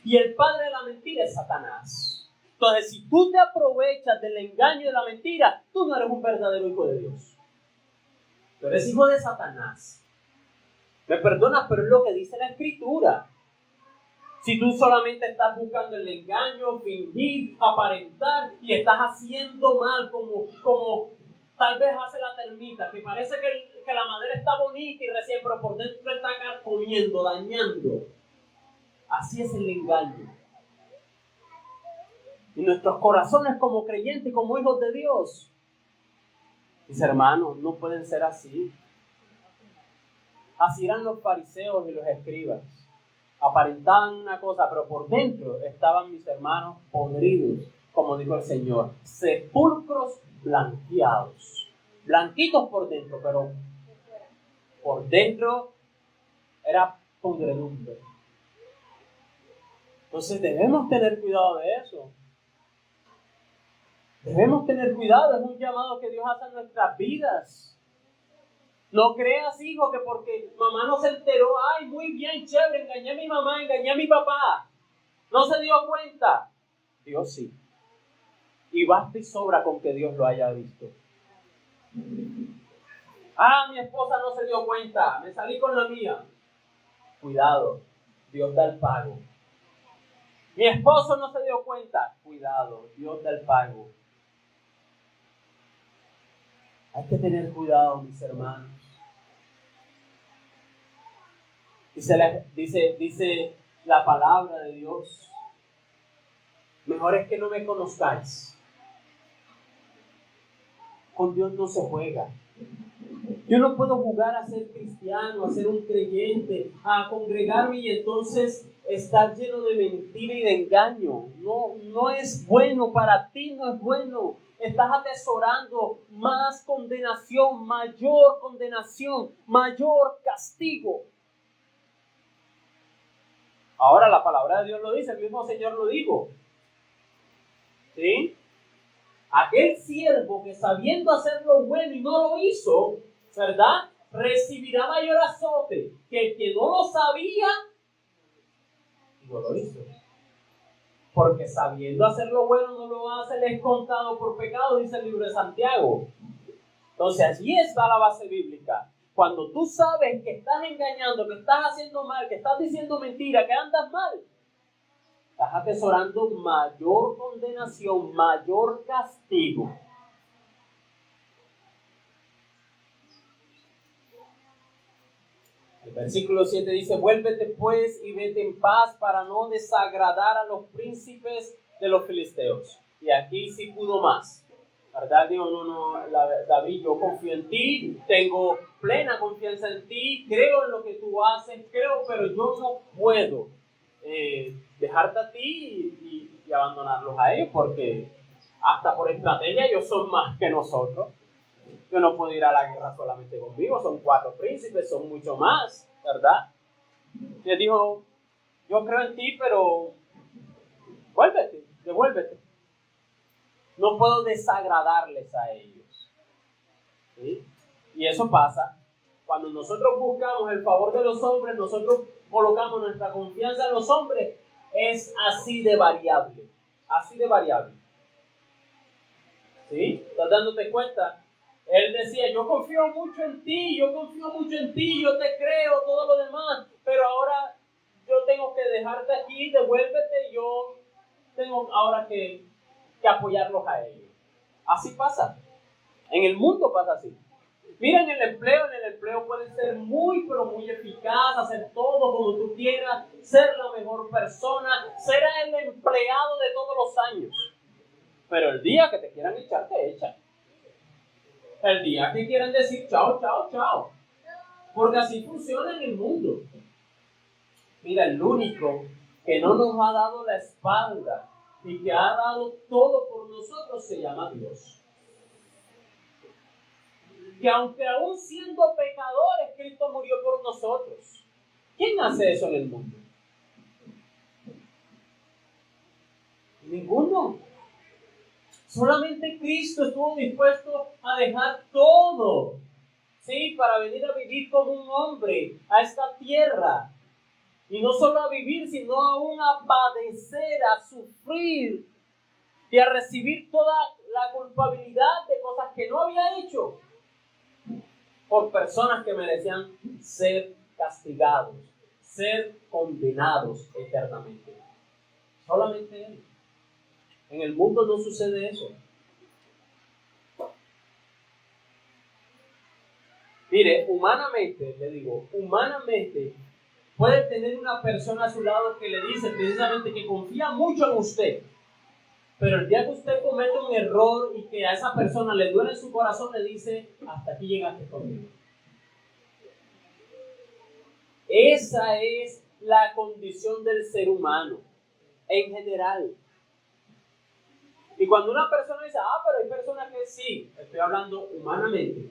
Y el padre de la mentira es Satanás. Entonces, si tú te aprovechas del engaño y de la mentira, tú no eres un verdadero hijo de Dios. Tú eres hijo de Satanás. Me perdonas, pero es lo que dice la Escritura. Si tú solamente estás buscando el engaño, fingir, aparentar y estás haciendo mal como tal vez hace la termita, que parece que la madera está bonita y recién, pero por dentro está carcomiendo, dañando. Así es el engaño. Y nuestros corazones como creyentes, como hijos de Dios, mis hermanos, no pueden ser así. Así eran los fariseos y los escribas. Aparentaban una cosa, pero por dentro estaban, mis hermanos, podridos, como dijo el Señor, sepulcros blanqueados. Blanquitos por dentro, pero por dentro era podredumbre. Entonces debemos tener cuidado de eso. Debemos tener cuidado, es un llamado que Dios hace en nuestras vidas. No creas, hijo, que porque mamá no se enteró, ay, muy bien, chévere, engañé a mi mamá, engañé a mi papá. No se dio cuenta. Dios sí. Y basta y sobra con que Dios lo haya visto. Ah, mi esposa no se dio cuenta, me salí con la mía. Cuidado, Dios da el pago. Mi esposo no se dio cuenta. Cuidado, Dios da el pago. Hay que tener cuidado, mis hermanos. Dice la palabra de Dios. Mejor es que no me conozcáis. Con Dios no se juega. Yo no puedo jugar a ser cristiano, a ser un creyente, a congregarme y entonces estar lleno de mentira y de engaño. No es bueno para ti, no es bueno. Estás atesorando más condenación, mayor castigo. Ahora la palabra de Dios lo dice, el mismo Señor lo dijo. ¿Sí? Aquel siervo que sabiendo hacer lo bueno y no lo hizo, ¿verdad? Recibirá mayor azote que el que no lo sabía y no lo hizo. Porque sabiendo hacer lo bueno no lo hace, le es contado por pecado, dice el libro de Santiago. Entonces allí está la base bíblica. Cuando tú sabes que estás engañando, que estás haciendo mal, que estás diciendo mentira, que andas mal, estás atesorando mayor condenación, mayor castigo. El versículo 7 dice, vuélvete pues y vete en paz para no desagradar a los príncipes de los filisteos. Y aquí sí pudo más. ¿Verdad? Digo, David, yo confío en ti, tengo plena confianza en ti, creo en lo que tú haces, pero yo no puedo dejarte a ti y abandonarlos a ellos, porque hasta por estrategia ellos son más que nosotros. Yo no puedo ir a la guerra solamente conmigo, son 4 príncipes, son mucho más, ¿verdad? Y él dijo, yo creo en ti, pero devuélvete. No puedo desagradarles a ellos. ¿Sí? Y eso pasa cuando nosotros buscamos el favor de los hombres, nosotros colocamos nuestra confianza en los hombres, es así de variable. ¿Sí? ¿Estás dándote cuenta? Él decía, yo confío mucho en ti, yo te creo, todo lo demás, pero ahora yo tengo que dejarte aquí, devuélvete, yo tengo ahora que apoyarlos a ellos. Así pasa. En el mundo pasa así. Mira, en el empleo puedes ser muy, pero muy eficaz, hacer todo como tú quieras, ser la mejor persona, ser el empleado de todos los años. Pero el día que te quieran echar, te echan. El día que quieran decir chao, chao, chao. Porque así funciona en el mundo. Mira, el único que no nos ha dado la espalda y que ha dado todo por nosotros se llama Dios. Que aunque aún siendo pecadores, Cristo murió por nosotros. ¿Quién hace eso en el mundo? Ninguno. Solamente Cristo estuvo dispuesto a dejar todo, ¿sí? Para venir a vivir como un hombre a esta tierra. Y no solo a vivir, sino aún a padecer, a sufrir y a recibir toda la culpabilidad de cosas que no había hecho por personas que merecían ser castigados, ser condenados eternamente. Solamente Él. En el mundo no sucede eso. Mire, humanamente, le digo, humanamente puede tener una persona a su lado que le dice precisamente que confía mucho en usted, pero el día que usted comete un error y que a esa persona le duele en su corazón, le dice, hasta aquí llegaste conmigo. Esa es la condición del ser humano, en general. Y cuando una persona dice, pero hay personas que sí, estoy hablando humanamente,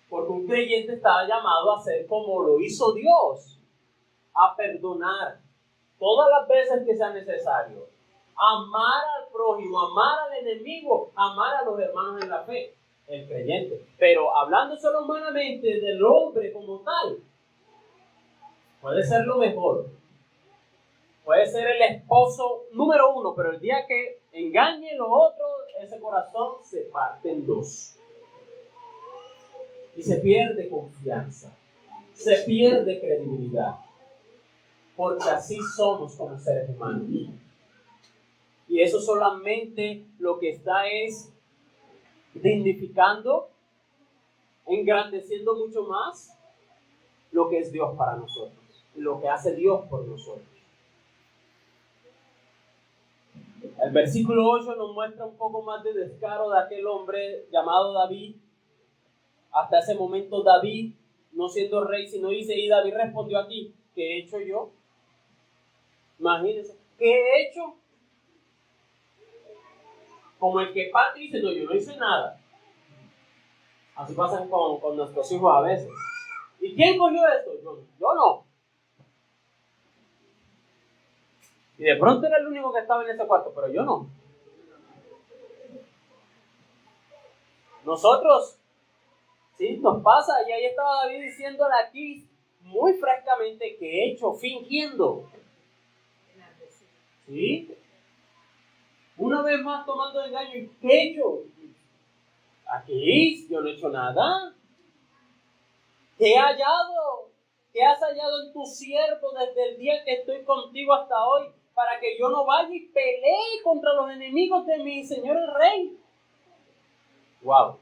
porque un creyente está llamado a ser como lo hizo Dios, a perdonar todas las veces que sea necesario, amar al prójimo, amar al enemigo, amar a los hermanos en la fe, el creyente. Pero hablando solo humanamente del hombre como tal, puede ser lo mejor, puede ser el esposo número uno, pero el día que engañe lo otro, ese corazón se parte en dos. Y se pierde confianza, se pierde credibilidad, porque así somos como seres humanos. Y eso solamente lo que está es dignificando, engrandeciendo mucho más lo que es Dios para nosotros, lo que hace Dios por nosotros. El versículo 8 nos muestra un poco más de descaro de aquel hombre llamado David. Hasta ese momento David, no siendo rey, sino dice, y David respondió aquí, ¿qué he hecho yo? Imagínense, ¿qué he hecho? Como el que parte y dice, no, yo no hice nada. Así pasan con nuestros hijos a veces. ¿Y quién cogió esto? Yo no. Y de pronto era el único que estaba en ese cuarto, pero yo no. Nosotros, sí, nos pasa, y ahí estaba David diciéndole aquí muy frescamente que he hecho, fingiendo. ¿Sí? Una vez más tomando engaño, ¿qué he hecho? Aquí yo no he hecho nada. ¿Qué he hallado? ¿Qué has hallado en tu siervo desde el día que estoy contigo hasta hoy? Para que yo no vaya y pelee contra los enemigos de mi Señor el Rey. ¡Wow!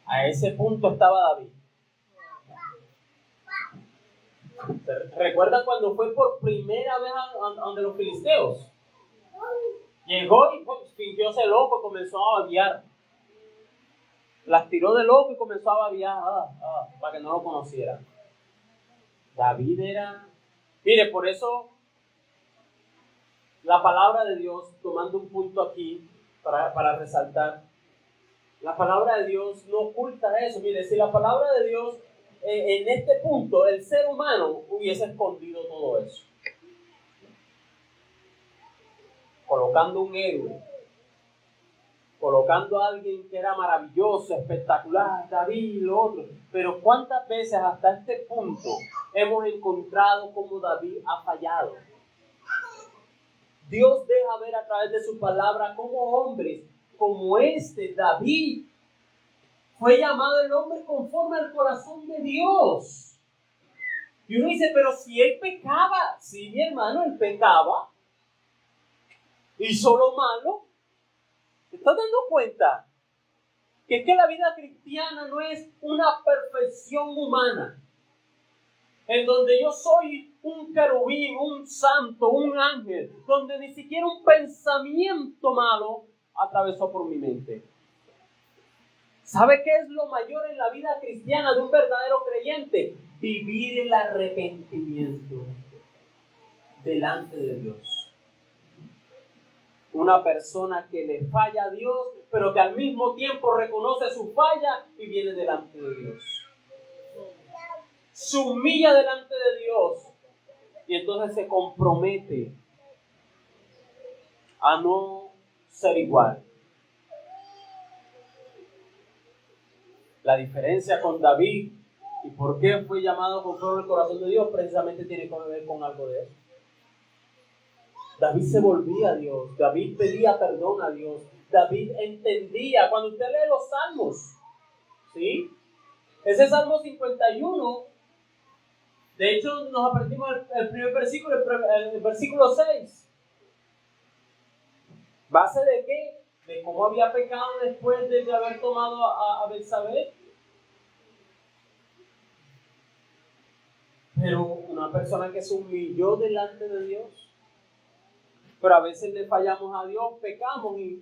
A ese punto estaba David. ¿Recuerdan cuando fue por primera vez donde los filisteos? Llegó y fingióse loco, comenzó a babear. Las tiró de loco y comenzó a babear para que no lo conocieran. David era... Mire, por eso la palabra de Dios, tomando un punto aquí para resaltar, la palabra de Dios no oculta eso. Mire, si la palabra de Dios en este punto, el ser humano hubiese escondido todo eso. Colocando un héroe, colocando a alguien que era maravilloso, espectacular, David y lo otro. Pero ¿cuántas veces hasta este punto hemos encontrado cómo David ha fallado? Dios deja ver a través de su palabra cómo hombres como David, fue llamado el hombre conforme al corazón de Dios. Y uno dice, pero si él pecaba, sí, mi hermano, él pecaba, hizo lo malo. ¿Te estás dando cuenta? Que es que la vida cristiana no es una perfección humana, en donde yo soy un querubín, un santo, un ángel, donde ni siquiera un pensamiento malo atravesó por mi mente. ¿Sabe qué es lo mayor en la vida cristiana de un verdadero creyente? Vivir el arrepentimiento delante de Dios. Una persona que le falla a Dios, pero que al mismo tiempo reconoce su falla y viene delante de Dios. Se humilla delante de Dios y entonces se compromete a no ser igual. La diferencia con David y por qué fue llamado conforme al corazón de Dios precisamente tiene que ver con algo de eso. David se volvía a Dios, David pedía perdón a Dios, David entendía. Cuando usted lee los salmos, ¿sí? Ese Salmo 51, de hecho nos aprendimos el primer versículo, el versículo 6. ¿Base de qué? De cómo había pecado después de haber tomado a Betsabé. Pero una persona que se humilló delante de Dios. Pero a veces le fallamos a Dios, pecamos y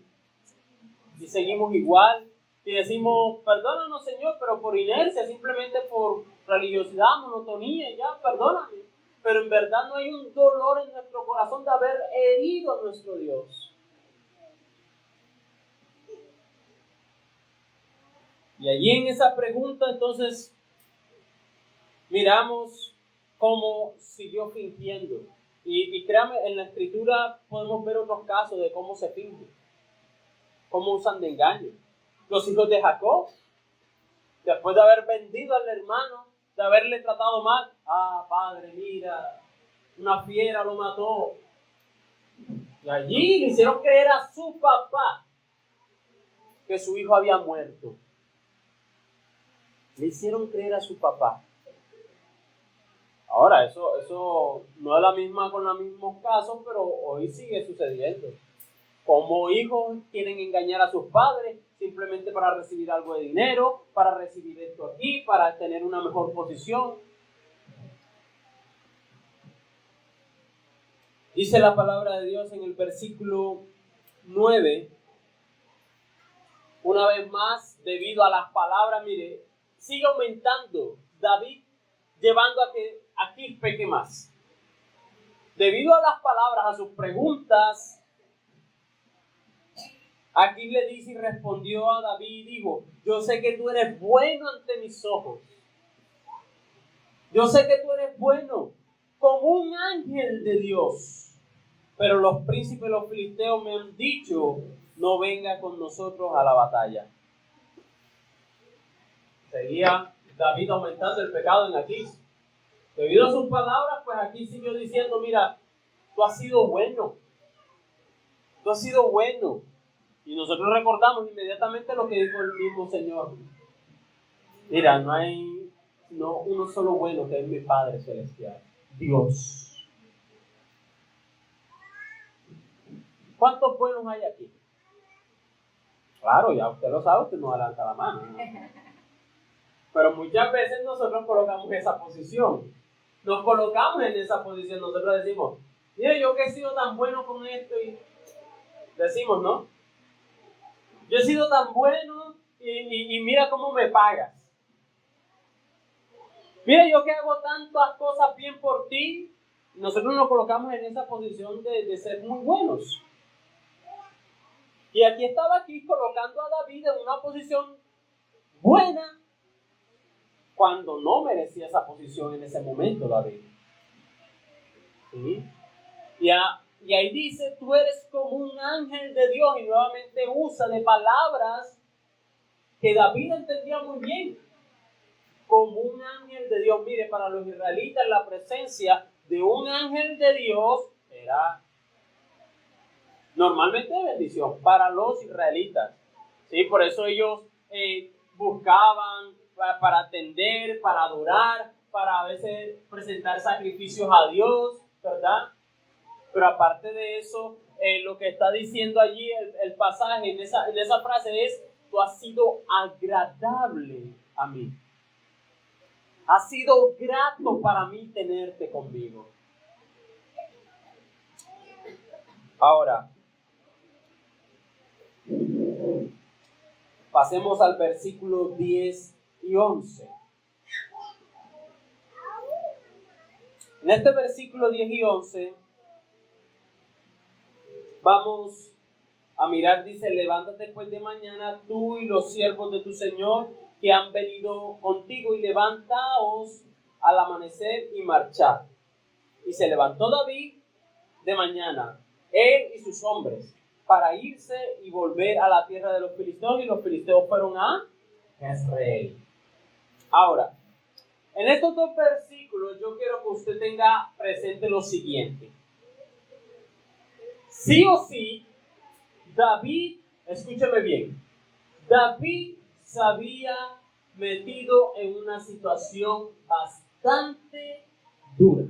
seguimos igual. Y decimos, perdónanos Señor, pero por inercia, simplemente por religiosidad, monotonía, ya, perdóname. Pero en verdad no hay un dolor en nuestro corazón de haber herido a nuestro Dios. Y allí en esa pregunta entonces miramos cómo siguió fingiendo. Y créame, en la escritura podemos ver otros casos de cómo se finge, cómo usan de engaño. Los hijos de Jacob, después de haber vendido al hermano, de haberle tratado mal, padre, mira, una fiera lo mató. Y allí le hicieron creer a su papá que su hijo había muerto. Le hicieron creer a su papá. Ahora, eso no es la misma con los mismos casos, pero hoy sigue sucediendo. Como hijos quieren engañar a sus padres simplemente para recibir algo de dinero, para recibir esto aquí, para tener una mejor posición. Dice la palabra de Dios en el versículo 9, una vez más, debido a las palabras, mire, sigue aumentando David, llevando a que Aquís peque más. Debido a las palabras, a sus preguntas, Aquís le dice y respondió a David y dijo, yo sé que tú eres bueno ante mis ojos. Yo sé que tú eres bueno como un ángel de Dios. Pero los príncipes de los filisteos me han dicho, no venga con nosotros a la batalla. Seguía David aumentando el pecado en Aquís. Debido a sus palabras, pues Aquís siguió diciendo, mira, tú has sido bueno. Tú has sido bueno. Y nosotros recordamos inmediatamente lo que dijo el mismo Señor. Mira, no hay uno solo bueno, que es mi Padre Celestial, Dios. ¿Cuántos buenos hay aquí? Claro, ya usted lo sabe, usted no levanta la mano, ¿no? Pero muchas veces nosotros colocamos esa posición. Nos colocamos en esa posición, nosotros decimos, mira, yo que he sido tan bueno con esto, y decimos, ¿no? Yo he sido tan bueno y mira cómo me pagas. Mira, yo que hago tantas cosas bien por ti. Nosotros nos colocamos en esa posición de ser muy buenos. Y aquí estaba colocando a David en una posición buena cuando no merecía esa posición en ese momento, David. ¿Sí? Y ahí dice, tú eres como un ángel de Dios, y nuevamente usa de palabras que David entendía muy bien. Como un ángel de Dios. Mire, para los israelitas la presencia de un ángel de Dios era normalmente de bendición para los israelitas. ¿Sí? Por eso ellos buscaban para atender, para adorar, para a veces presentar sacrificios a Dios, ¿verdad? Pero aparte de eso, lo que está diciendo allí el pasaje en esa frase es, tú has sido agradable a mí. Ha sido grato para mí tenerte conmigo. Ahora, pasemos al versículo 10 y 11. En este versículo 10 y 11, vamos a mirar, dice, levántate pues de mañana tú y los siervos de tu Señor que han venido contigo y levantaos al amanecer y marchad. Y se levantó David de mañana, él y sus hombres, para irse y volver a la tierra de los filisteos, y los filisteos fueron a Jezreel. Ahora, en estos dos versículos yo quiero que usted tenga presente lo siguiente. Sí o sí, David, escúcheme bien, David sabía metido en una situación bastante dura.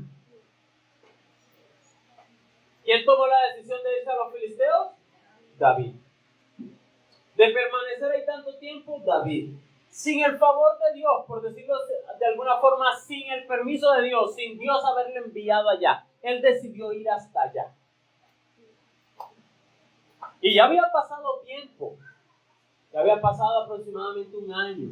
¿Quién tomó la decisión de irse a los filisteos? David. De permanecer ahí tanto tiempo, David. Sin el favor de Dios, por decirlo de alguna forma, sin el permiso de Dios, sin Dios haberle enviado allá, él decidió ir hasta allá. Y ya había pasado tiempo, ya había pasado aproximadamente 1 año.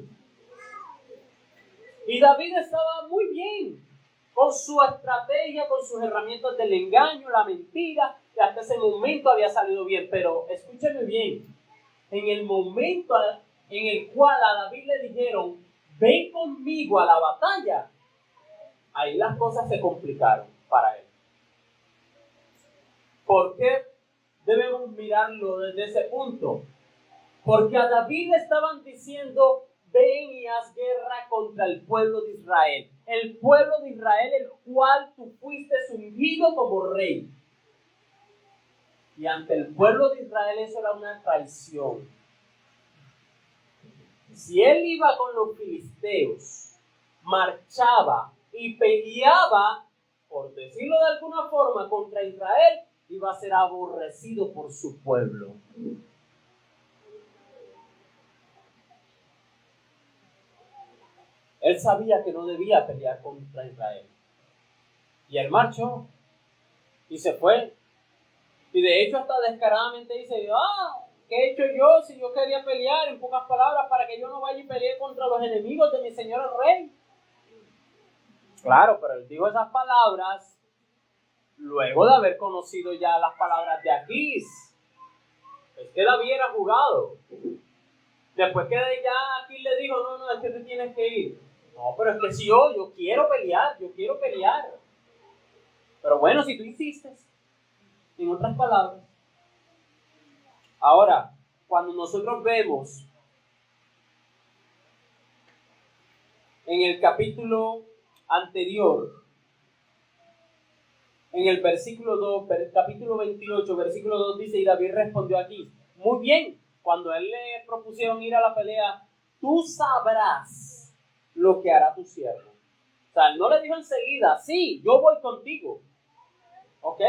Y David estaba muy bien con su estrategia, con sus herramientas del engaño, la mentira, que hasta ese momento había salido bien. Pero escúcheme bien, en el momento en el cual a David le dijeron, ven conmigo a la batalla, ahí las cosas se complicaron para él. ¿Por qué debemos mirarlo desde ese punto? Porque a David le estaban diciendo, ven y haz guerra contra el pueblo de Israel. El pueblo de Israel, el cual tú fuiste ungido como rey. Y ante el pueblo de Israel eso era una traición. Si él iba con los filisteos, marchaba y peleaba, por decirlo de alguna forma, contra Israel, iba a ser aborrecido por su pueblo. Él sabía que no debía pelear contra Israel. Y él marchó y se fue. Y de hecho hasta descaradamente dice, ¿qué he hecho yo si yo quería pelear? En pocas palabras, para que yo no vaya y pelee contra los enemigos de mi señor el rey. Claro, pero él dijo esas palabras luego de haber conocido ya las palabras de Aquís. Es que David era jugado. Después que ya Aquís le dijo, no, es que te tienes que ir. No, pero es que si yo quiero pelear. Pero bueno, si tú insistes, en otras palabras. Ahora, cuando nosotros vemos en el capítulo anterior, en el versículo 2, capítulo 28, versículo 2 dice, y David respondió aquí, muy bien, cuando él le propusieron ir a la pelea, tú sabrás lo que hará tu siervo. O sea, no le dijo enseguida, sí, yo voy contigo. Ok,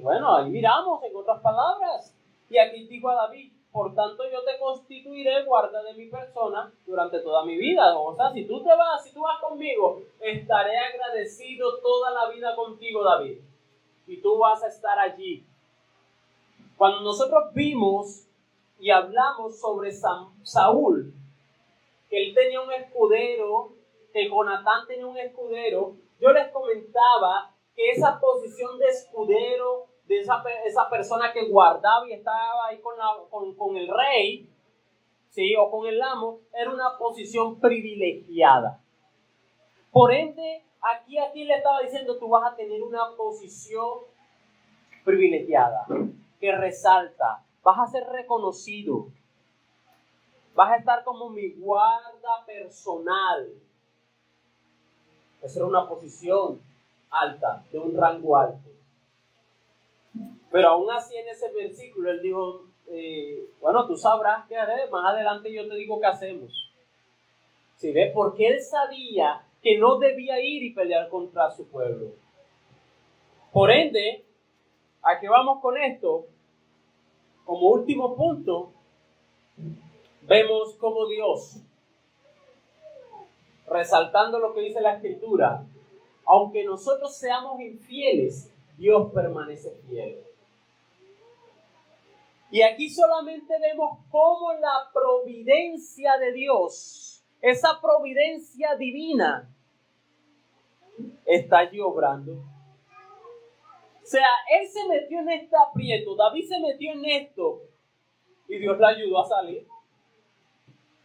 bueno, ahí miramos, en otras palabras. Y aquí dijo a David, por tanto yo te constituiré guarda de mi persona durante toda mi vida. O sea, si tú vas conmigo, estaré agradecido toda la vida contigo, David. Y tú vas a estar allí. Cuando nosotros vimos y hablamos sobre Saúl, que él tenía un escudero, que Jonatán tenía un escudero, yo les comentaba que esa posición de escudero, de esa persona que guardaba y estaba ahí con el rey, ¿sí? O con el amo, era una posición privilegiada. Por ende, aquí le estaba diciendo, tú vas a tener una posición privilegiada, que resalta, vas a ser reconocido, vas a estar como mi guarda personal. Esa era una posición alta, de un rango alto. Pero aún así en ese versículo él dijo, bueno, tú sabrás qué haré, más adelante yo te digo qué hacemos. ¿Sí ves? Porque él sabía que no debía ir y pelear contra su pueblo. Por ende, ¿a qué vamos con esto? Como último punto, vemos como Dios, resaltando lo que dice la Escritura, aunque nosotros seamos infieles, Dios permanece fiel. Y aquí solamente vemos cómo la providencia de Dios, esa providencia divina, está allí obrando. O sea, él se metió en este aprieto, David se metió en esto y Dios le ayudó a salir.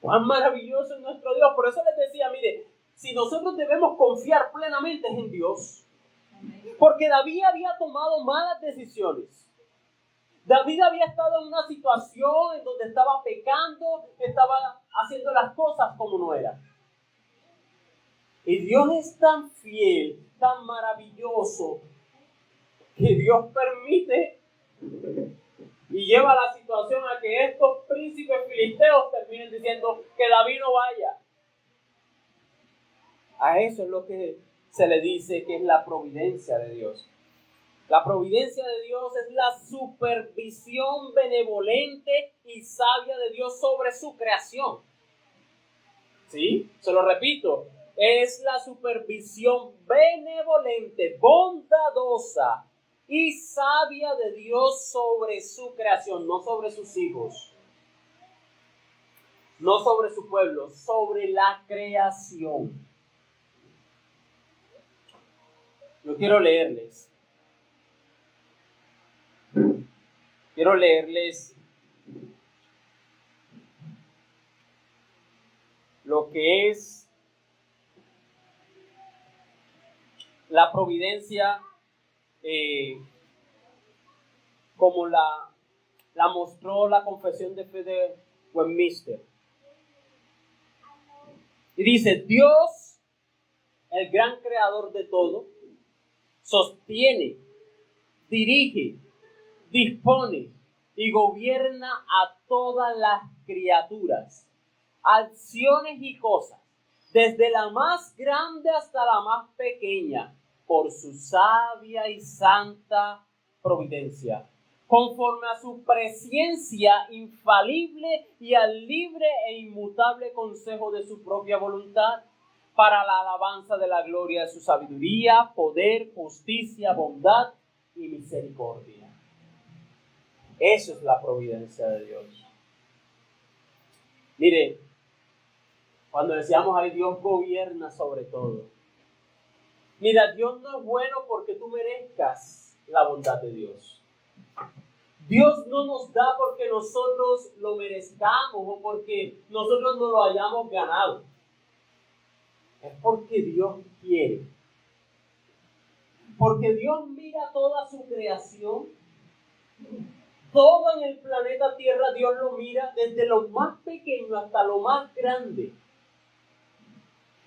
¡Cuán maravilloso es nuestro Dios! Por eso les decía, mire, si nosotros debemos confiar plenamente en Dios, porque David había tomado malas decisiones. David había estado en una situación en donde estaba pecando, estaba haciendo las cosas como no eran. Y Dios es tan fiel, tan maravilloso, que Dios permite y lleva la situación a que estos príncipes filisteos terminen diciendo que David no vaya. A eso es lo que se le dice que es la providencia de Dios. La providencia de Dios es la supervisión benevolente y sabia de Dios sobre su creación. ¿Sí? Se lo repito. Es la supervisión benevolente, bondadosa y sabia de Dios sobre su creación, no sobre sus hijos, no sobre su pueblo, sobre la creación. Yo quiero leerles lo que es la providencia como la mostró la Confesión de Fe de Westminster. Y dice: Dios, el gran creador de todo, sostiene, dirige, dispone y gobierna a todas las criaturas, acciones y cosas, desde la más grande hasta la más pequeña, por su sabia y santa providencia, conforme a su presciencia infalible y al libre e inmutable consejo de su propia voluntad, para la alabanza de la gloria de su sabiduría, poder, justicia, bondad y misericordia. Eso es la providencia de Dios. Mire, cuando decíamos ahí, Dios gobierna sobre todo. Mira, Dios no es bueno porque tú merezcas la bondad de Dios. Dios no nos da porque nosotros lo merezcamos o porque nosotros no lo hayamos ganado. Es porque Dios quiere. Porque Dios mira toda su creación. Todo en el planeta Tierra Dios lo mira desde lo más pequeño hasta lo más grande.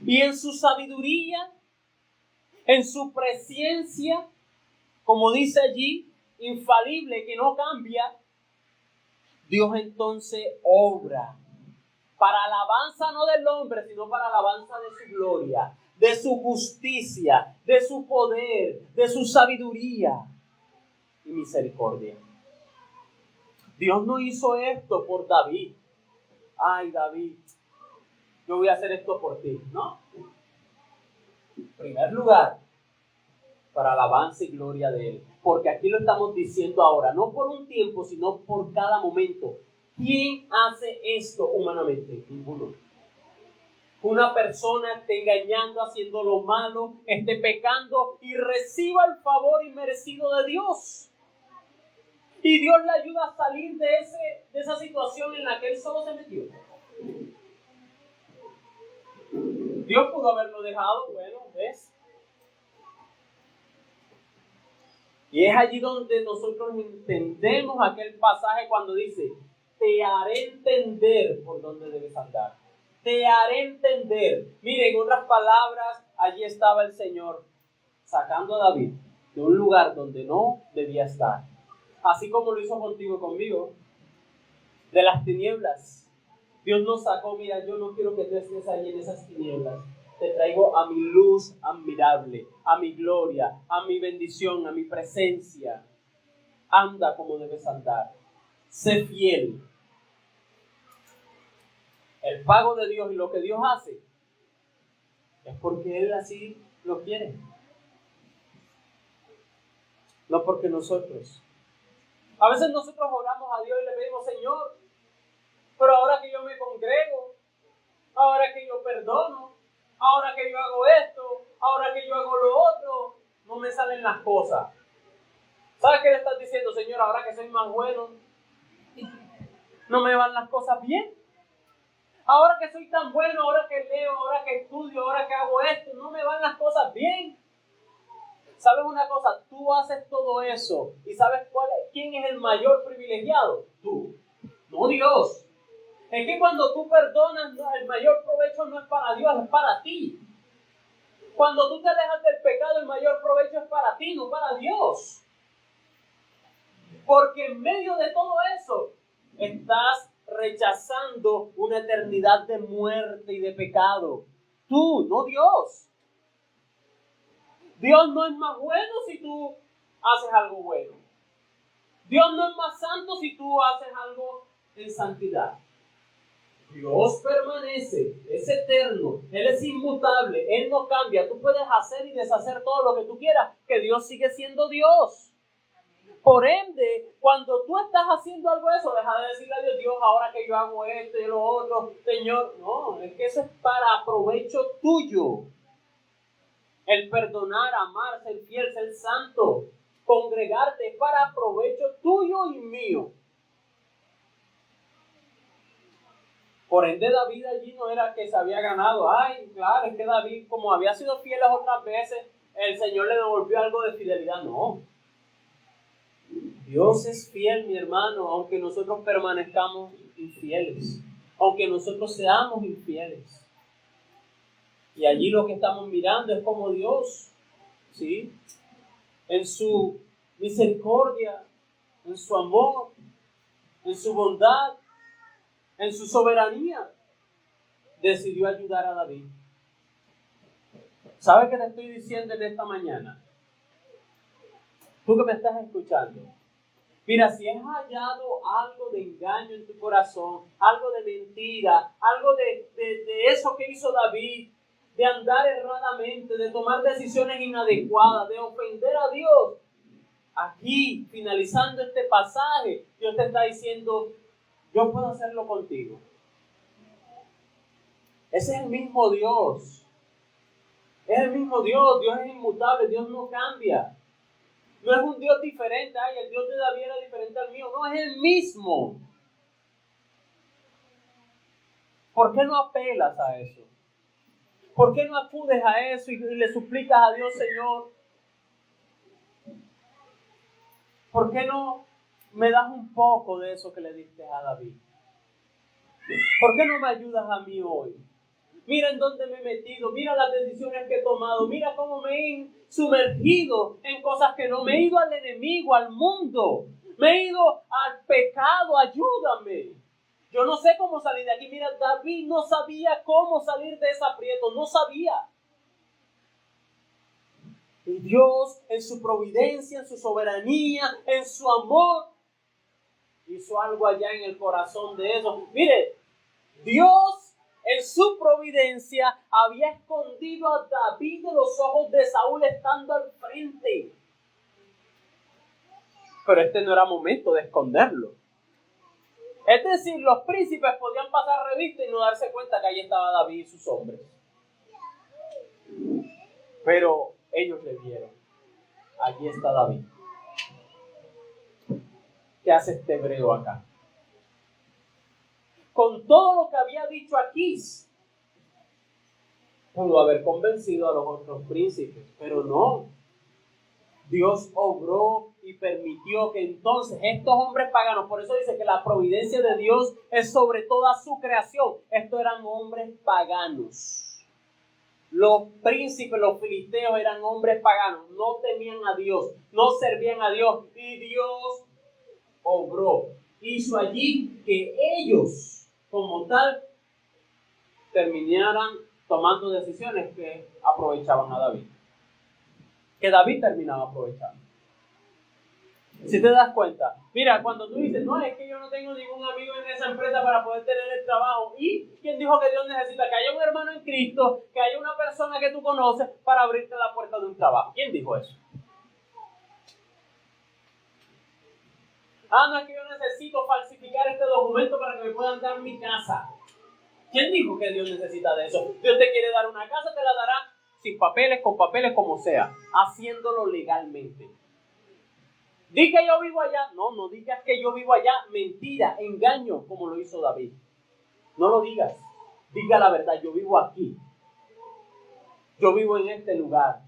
Y en su sabiduría, en su presciencia, como dice allí, infalible, que no cambia, Dios entonces obra para alabanza no del hombre, sino para alabanza de su gloria, de su justicia, de su poder, de su sabiduría y misericordia. Dios no hizo esto por David. Ay, David, yo voy a hacer esto por ti. No. En primer lugar, para alabanza y gloria de Él. Porque aquí lo estamos diciendo ahora, no por un tiempo, sino por cada momento. ¿Quién hace esto humanamente? Ninguno. Una persona esté engañando, haciendo lo malo, esté pecando y reciba el favor inmerecido de Dios. Y Dios le ayuda a salir de esa situación en la que él solo se metió. Dios pudo haberlo dejado, bueno, ¿ves? Y es allí donde nosotros entendemos aquel pasaje cuando dice: te haré entender por dónde debes andar. Te haré entender. Mire, en otras palabras, allí estaba el Señor sacando a David de un lugar donde no debía estar. Así como lo hizo contigo y conmigo, de las tinieblas. Dios nos sacó: mira, yo no quiero que tú estés allí en esas tinieblas. Te traigo a mi luz admirable, a mi gloria, a mi bendición, a mi presencia. Anda como debes andar. Sé fiel. El pago de Dios y lo que Dios hace es porque Él así lo quiere. No porque nosotros. A veces nosotros oramos a Dios y le pedimos: Señor, pero ahora que yo me congrego, ahora que yo perdono, ahora que yo hago esto, ahora que yo hago lo otro, no me salen las cosas. ¿Sabes qué le estás diciendo? Señor, ahora que soy más bueno, no me van las cosas bien. Ahora que soy tan bueno, ahora que leo, ahora que estudio, ahora que hago esto, no me van las cosas bien. ¿Sabes una cosa? Tú haces todo eso y ¿sabes quién es el mayor privilegiado? Tú, no Dios. Es que cuando tú perdonas, el mayor provecho no es para Dios, es para ti. Cuando tú te alejas del pecado, el mayor provecho es para ti, no para Dios. Porque en medio de todo eso, estás rechazando una eternidad de muerte y de pecado. Tú, no Dios. Dios no es más bueno si tú haces algo bueno. Dios no es más santo si tú haces algo en santidad. Dios permanece, es eterno, Él es inmutable, Él no cambia. Tú puedes hacer y deshacer todo lo que tú quieras, que Dios sigue siendo Dios. Por ende, cuando tú estás haciendo algo de eso, deja de decirle a Dios, Dios, ahora que yo hago esto y lo otro, Señor, no, es que eso es para provecho tuyo. El perdonar, amar, ser fiel, ser santo, congregarte es para provecho tuyo y mío. Por ende, David allí no era que se había ganado. Ay, claro, es que David, como había sido fiel las otras veces, el Señor le devolvió algo de fidelidad. No. Dios es fiel, mi hermano, aunque nosotros permanezcamos infieles. Aunque nosotros seamos infieles. Y allí lo que estamos mirando es como Dios, ¿sí? En su misericordia, en su amor, en su bondad, en su soberanía, decidió ayudar a David. ¿Sabes qué te estoy diciendo en esta mañana? Tú que me estás escuchando. Mira, si has hallado algo de engaño en tu corazón, algo de mentira, algo de eso que hizo David, de andar erradamente, de tomar decisiones inadecuadas, de ofender a Dios, aquí, finalizando este pasaje, Dios te está diciendo, yo puedo hacerlo contigo. Ese es el mismo Dios. Es el mismo Dios. Dios es inmutable. Dios no cambia. No es un Dios diferente. Ay, el Dios de David era diferente al mío. No, es el mismo. ¿Por qué no apelas a eso? ¿Por qué no acudes a eso y le suplicas a Dios, Señor? ¿Por qué no me das un poco de eso que le diste a David? ¿Por qué no me ayudas a mí hoy? Mira en dónde me he metido, mira las decisiones que he tomado, mira cómo me he sumergido en cosas que no, me he ido al enemigo, al mundo, me he ido al pecado, ayúdame. Yo no sé cómo salir de aquí. Mira, David no sabía cómo salir de ese aprieto, no sabía. Y Dios, en su providencia, en su soberanía, en su amor, hizo algo allá en el corazón de eso. Mire, Dios en su providencia había escondido a David de los ojos de Saúl estando al frente. Pero este no era momento de esconderlo. Es decir, los príncipes podían pasar revista y no darse cuenta que ahí estaba David y sus hombres. Pero ellos le vieron. Allí está David. ¿Qué hace este hebreo acá? Con todo lo que había dicho aquí, pudo haber convencido a los otros príncipes, pero no. Dios obró y permitió que entonces estos hombres paganos, por eso dice que la providencia de Dios es sobre toda su creación. Estos eran hombres paganos. Los príncipes, los filisteos eran hombres paganos, no temían a Dios, no servían a Dios, y Dios obró. Hizo allí que ellos, como tal, terminaran tomando decisiones que aprovechaban a David. Que David terminaba aprovechando. Si te das cuenta, mira, cuando tú dices, no, es que yo no tengo ningún amigo en esa empresa para poder tener el trabajo. ¿Y quién dijo que Dios necesita que haya un hermano en Cristo, que haya una persona que tú conoces para abrirte la puerta de un trabajo? ¿Quién dijo eso? No, es que yo necesito falsificar este documento para que me puedan dar mi casa. ¿Quién dijo que Dios necesita de eso? Dios te quiere dar una casa, te la dará sin papeles, con papeles, como sea, haciéndolo legalmente. Di que yo vivo allá. No digas que yo vivo allá. Mentira, engaño, como lo hizo David. No lo digas. Diga la verdad, yo vivo aquí. Yo vivo en este lugar.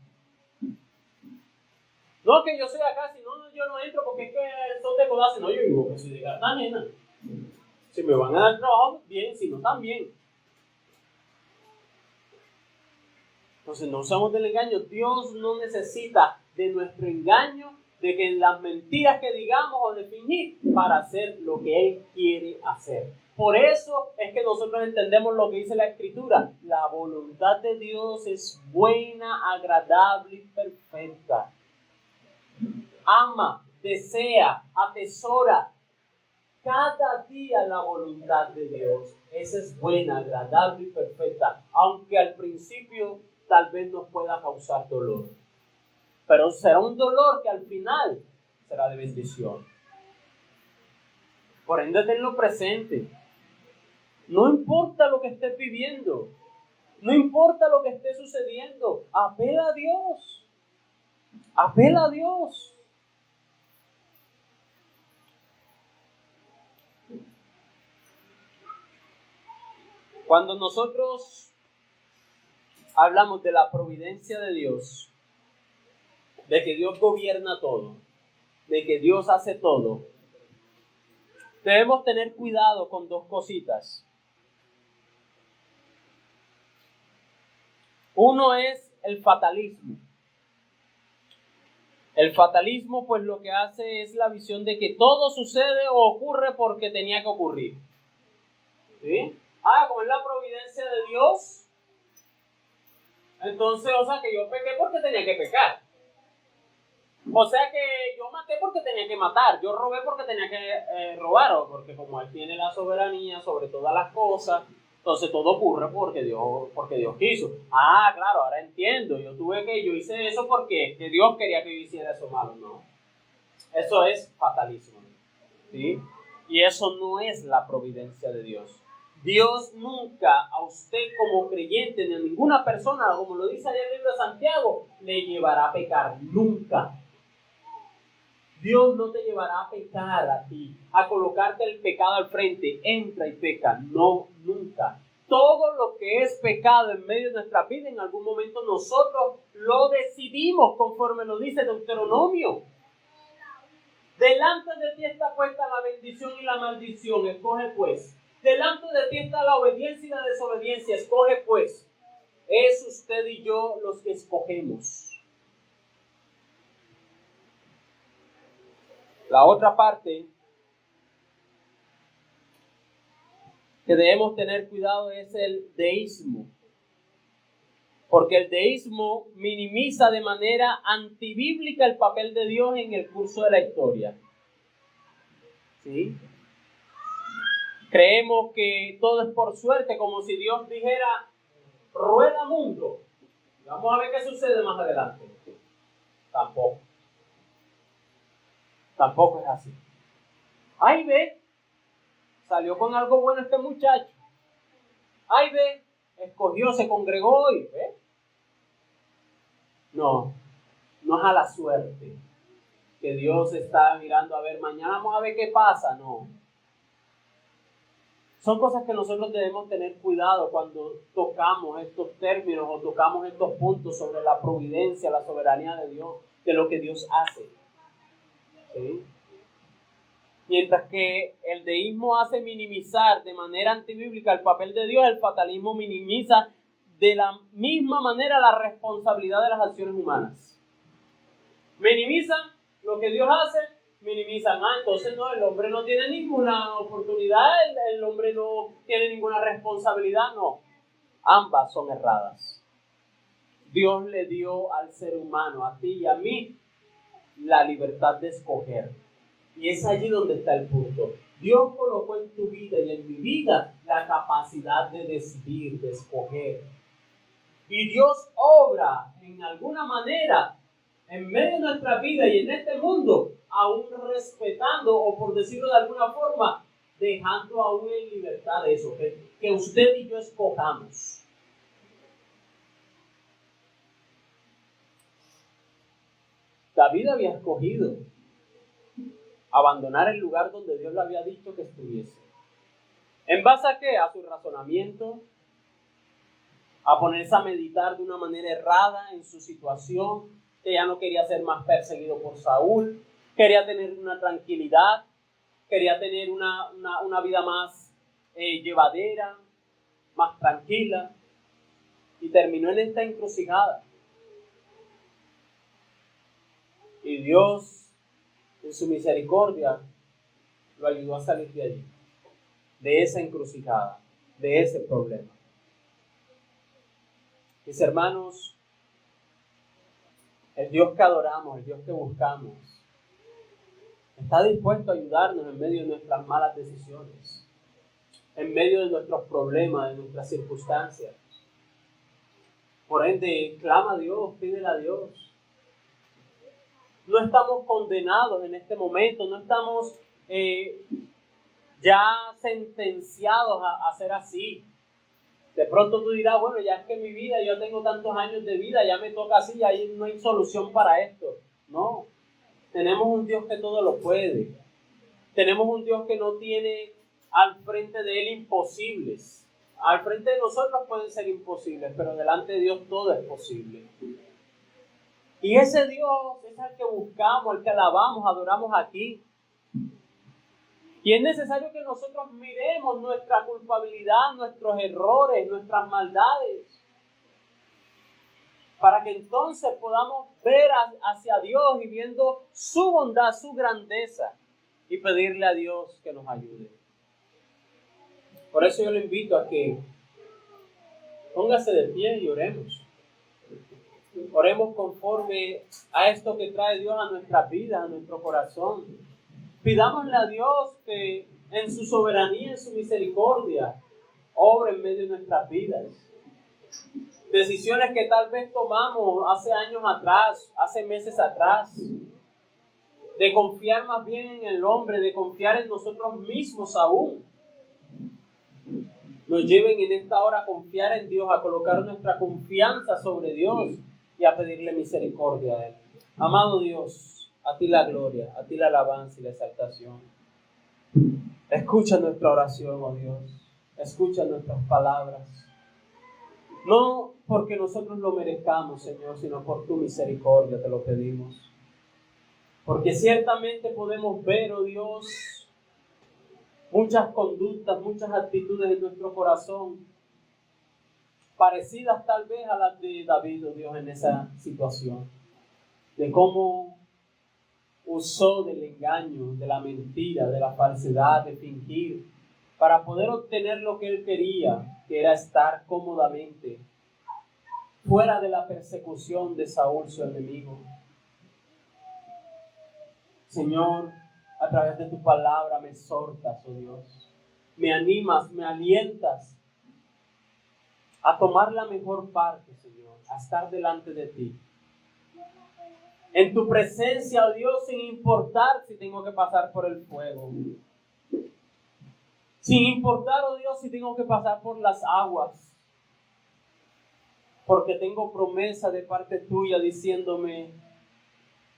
No que yo soy acá, si no, yo no entro porque es que son de Codazzi. No, yo vivo que soy de Cartagena. Si me van a dar trabajo, bien, si no, también. Entonces no usamos del engaño. Dios no necesita de nuestro engaño, de que las mentiras que digamos o de fingir para hacer lo que Él quiere hacer. Por eso es que nosotros entendemos lo que dice la Escritura. La voluntad de Dios es buena, agradable y perfecta. Ama, desea, atesora cada día la voluntad de Dios. Esa es buena, agradable y perfecta, aunque al principio tal vez nos pueda causar dolor. Pero será un dolor que al final será de bendición. Por ende, tenlo presente. No importa lo que estés viviendo, no importa lo que esté sucediendo, apela a Dios. Apela a Dios. Cuando nosotros hablamos de la providencia de Dios, de que Dios gobierna todo, de que Dios hace todo, debemos tener cuidado con dos cositas. Uno es el fatalismo. El fatalismo, pues lo que hace es la visión de que todo sucede o ocurre porque tenía que ocurrir. ¿Sí? Como es la providencia de Dios, entonces, que yo pequé porque tenía que pecar. O sea que yo maté porque tenía que matar, yo robé porque tenía que robar, o porque como Él tiene la soberanía sobre todas las cosas, entonces todo ocurre porque Dios quiso. Claro, ahora entiendo, yo hice eso porque que Dios quería que yo hiciera eso malo, ¿no? Eso es fatalismo, ¿sí? Y eso no es la providencia de Dios. Dios nunca a usted como creyente, ni a ninguna persona, como lo dice allá en el libro de Santiago, le llevará a pecar, nunca. Dios no te llevará a pecar a ti, a colocarte el pecado al frente, entra y peca, no, nunca. Todo lo que es pecado en medio de nuestra vida, en algún momento nosotros lo decidimos, conforme lo dice Deuteronomio. Delante de ti está puesta la bendición y la maldición, escoge pues. Delante de ti está la obediencia y la desobediencia, escoge pues. Es usted y yo los que escogemos. La otra parte que debemos tener cuidado es el deísmo. Porque el deísmo minimiza de manera antibíblica el papel de Dios en el curso de la historia. ¿Sí? Creemos que todo es por suerte, como si Dios dijera, rueda mundo. Vamos a ver qué sucede más adelante. Tampoco es así. Ahí ve, salió con algo bueno este muchacho. Ahí ve, escogió, se congregó hoy. ¿Ve? No es a la suerte que Dios está mirando a ver, mañana vamos a ver qué pasa. No. Son cosas que nosotros debemos tener cuidado cuando tocamos estos términos o tocamos estos puntos sobre la providencia, la soberanía de Dios, de lo que Dios hace. ¿Sí? Mientras que el deísmo hace minimizar de manera antibíblica el papel de Dios, el fatalismo minimiza de la misma manera la responsabilidad de las acciones humanas. Minimizan lo que Dios hace, minimizan, entonces no, el hombre no tiene ninguna oportunidad, el hombre no tiene ninguna responsabilidad, no. Ambas son erradas. Dios le dio al ser humano, a ti y a mí, la libertad de escoger. Y es allí donde está el punto. Dios colocó en tu vida y en mi vida la capacidad de decidir, de escoger. Y Dios obra en alguna manera en medio de nuestra vida y en este mundo, aún respetando, o por decirlo de alguna forma, dejando aún en libertad eso, que usted y yo escojamos. David había escogido abandonar el lugar donde Dios le había dicho que estuviese. ¿En base a qué? A su razonamiento, a ponerse a meditar de una manera errada en su situación, que ya no quería ser más perseguido por Saúl, quería tener una tranquilidad, quería tener una vida más llevadera, más tranquila, y terminó en esta encrucijada. Y Dios, en su misericordia, lo ayudó a salir de allí. de esa encrucijada, de ese problema. Mis hermanos, el Dios que adoramos, el Dios que buscamos, está dispuesto a ayudarnos en medio de nuestras malas decisiones, en medio de nuestros problemas, de nuestras circunstancias. Por ende, clama a Dios, pídele a Dios. No estamos condenados en este momento, no estamos ya sentenciados a ser así. De pronto tú dirás, bueno, ya es que mi vida, yo tengo tantos años de vida, ya me toca así, ya no hay solución para esto. No, tenemos un Dios que todo lo puede. Tenemos un Dios que no tiene al frente de Él imposibles. Al frente de nosotros pueden ser imposibles, pero delante de Dios todo es posible. Y ese Dios es el que buscamos, el que alabamos, adoramos aquí. Y es necesario que nosotros miremos nuestra culpabilidad, nuestros errores, nuestras maldades, para que entonces podamos ver hacia Dios y viendo su bondad, su grandeza, y pedirle a Dios que nos ayude. Por eso yo le invito a que póngase de pie y oremos. Oremos conforme a esto que trae Dios a nuestras vidas, a nuestro corazón. Pidámosle a Dios que en su soberanía, en su misericordia, obre en medio de nuestras vidas. Decisiones que tal vez tomamos hace años atrás, hace meses atrás, de confiar más bien en el hombre, de confiar en nosotros mismos aún, nos lleven en esta hora a confiar en Dios, a colocar nuestra confianza sobre Dios y a pedirle misericordia a Él. Amado Dios, a ti la gloria, a ti la alabanza y la exaltación. Escucha nuestra oración, oh Dios. Escucha nuestras palabras. No porque nosotros lo merezcamos, Señor, sino por tu misericordia te lo pedimos. Porque ciertamente podemos ver, oh Dios, muchas conductas, muchas actitudes en nuestro corazón, parecidas tal vez a las de David, oh Dios, en esa situación. De cómo usó del engaño, de la mentira, de la falsedad, de fingir, para poder obtener lo que él quería, que era estar cómodamente fuera de la persecución de Saúl, su enemigo. Señor, a través de tu palabra me exhortas, oh Dios, me animas, me alientas a tomar la mejor parte, Señor, a estar delante de ti. En tu presencia, oh Dios, sin importar si tengo que pasar por el fuego. Sin importar, oh Dios, si tengo que pasar por las aguas. Porque tengo promesa de parte tuya diciéndome,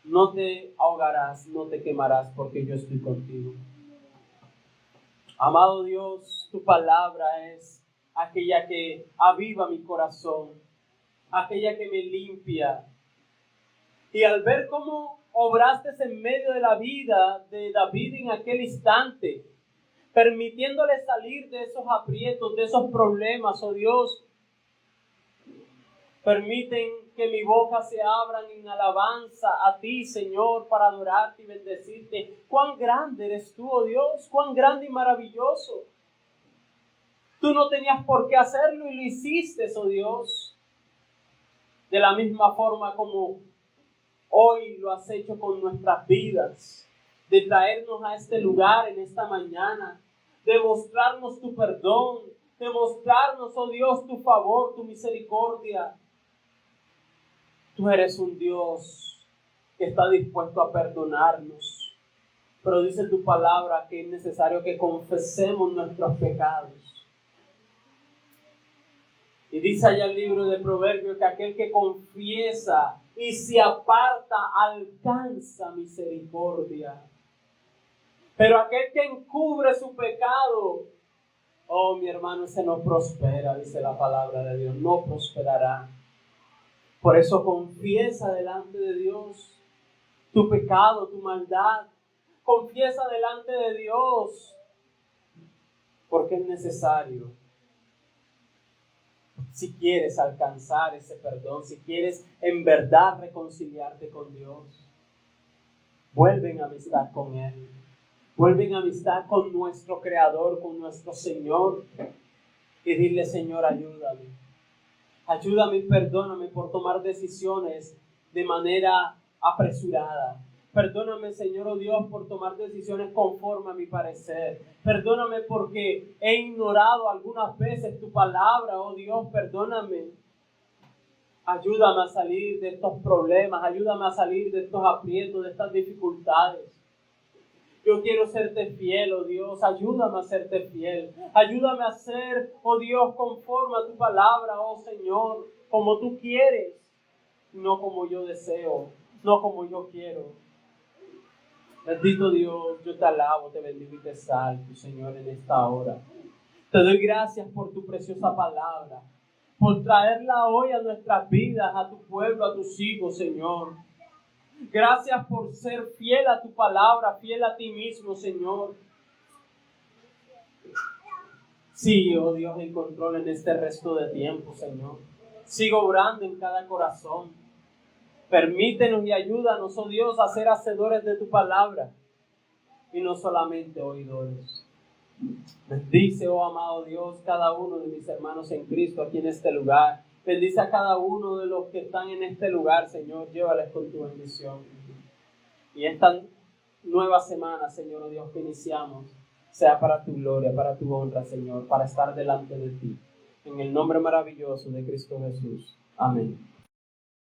no te ahogarás, no te quemarás, porque yo estoy contigo. Amado Dios, tu palabra es aquella que aviva mi corazón, aquella que me limpia. Y al ver cómo obraste en medio de la vida de David en aquel instante, permitiéndole salir de esos aprietos, de esos problemas, oh Dios, permiten que mi boca se abra en alabanza a ti, Señor, para adorarte y bendecirte. Cuán grande eres tú, oh Dios, cuán grande y maravilloso. Tú no tenías por qué hacerlo y lo hiciste, oh Dios. De la misma forma como hoy lo has hecho con nuestras vidas, de traernos a este lugar en esta mañana, de mostrarnos tu perdón, de mostrarnos, oh Dios, tu favor, tu misericordia. Tú eres un Dios que está dispuesto a perdonarnos, pero dice tu palabra que es necesario que confesemos nuestros pecados. Y dice allá el libro de Proverbios que aquel que confiesa y se aparta alcanza misericordia. Pero aquel que encubre su pecado, oh mi hermano, ese no prospera, dice la palabra de Dios, no prosperará. Por eso confiesa delante de Dios tu pecado, tu maldad. Confiesa delante de Dios, porque es necesario. Si quieres alcanzar ese perdón, si quieres en verdad reconciliarte con Dios, vuelve en amistad con Él. Vuelve en amistad con nuestro Creador, con nuestro Señor. Y dile, Señor, ayúdame. Ayúdame y perdóname por tomar decisiones de manera apresurada. Perdóname, Señor, oh Dios, por tomar decisiones conforme a mi parecer. Perdóname porque he ignorado algunas veces tu palabra, oh Dios, perdóname. Ayúdame a salir de estos problemas, ayúdame a salir de estos aprietos, de estas dificultades. Yo quiero serte fiel, oh Dios, ayúdame a serte fiel. Ayúdame a ser, oh Dios, conforme a tu palabra, oh Señor, como tú quieres, no como yo deseo, no como yo quiero. Bendito Dios, yo te alabo, te bendigo y te salvo, Señor, en esta hora. Te doy gracias por tu preciosa palabra, por traerla hoy a nuestras vidas, a tu pueblo, a tus hijos, Señor. Gracias por ser fiel a tu palabra, fiel a ti mismo, Señor. Sigue, oh Dios, en control en este resto de tiempo, Señor. Sigue obrando en cada corazón. Permítenos y ayúdanos, oh Dios, a ser hacedores de tu palabra y no solamente oidores. Bendice, oh amado Dios, cada uno de mis hermanos en Cristo aquí en este lugar. Bendice a cada uno de los que están en este lugar, Señor. Llévales con tu bendición. Y esta nueva semana, Señor, oh Dios, que iniciamos, sea para tu gloria, para tu honra, Señor, para estar delante de ti. En el nombre maravilloso de Cristo Jesús. Amén.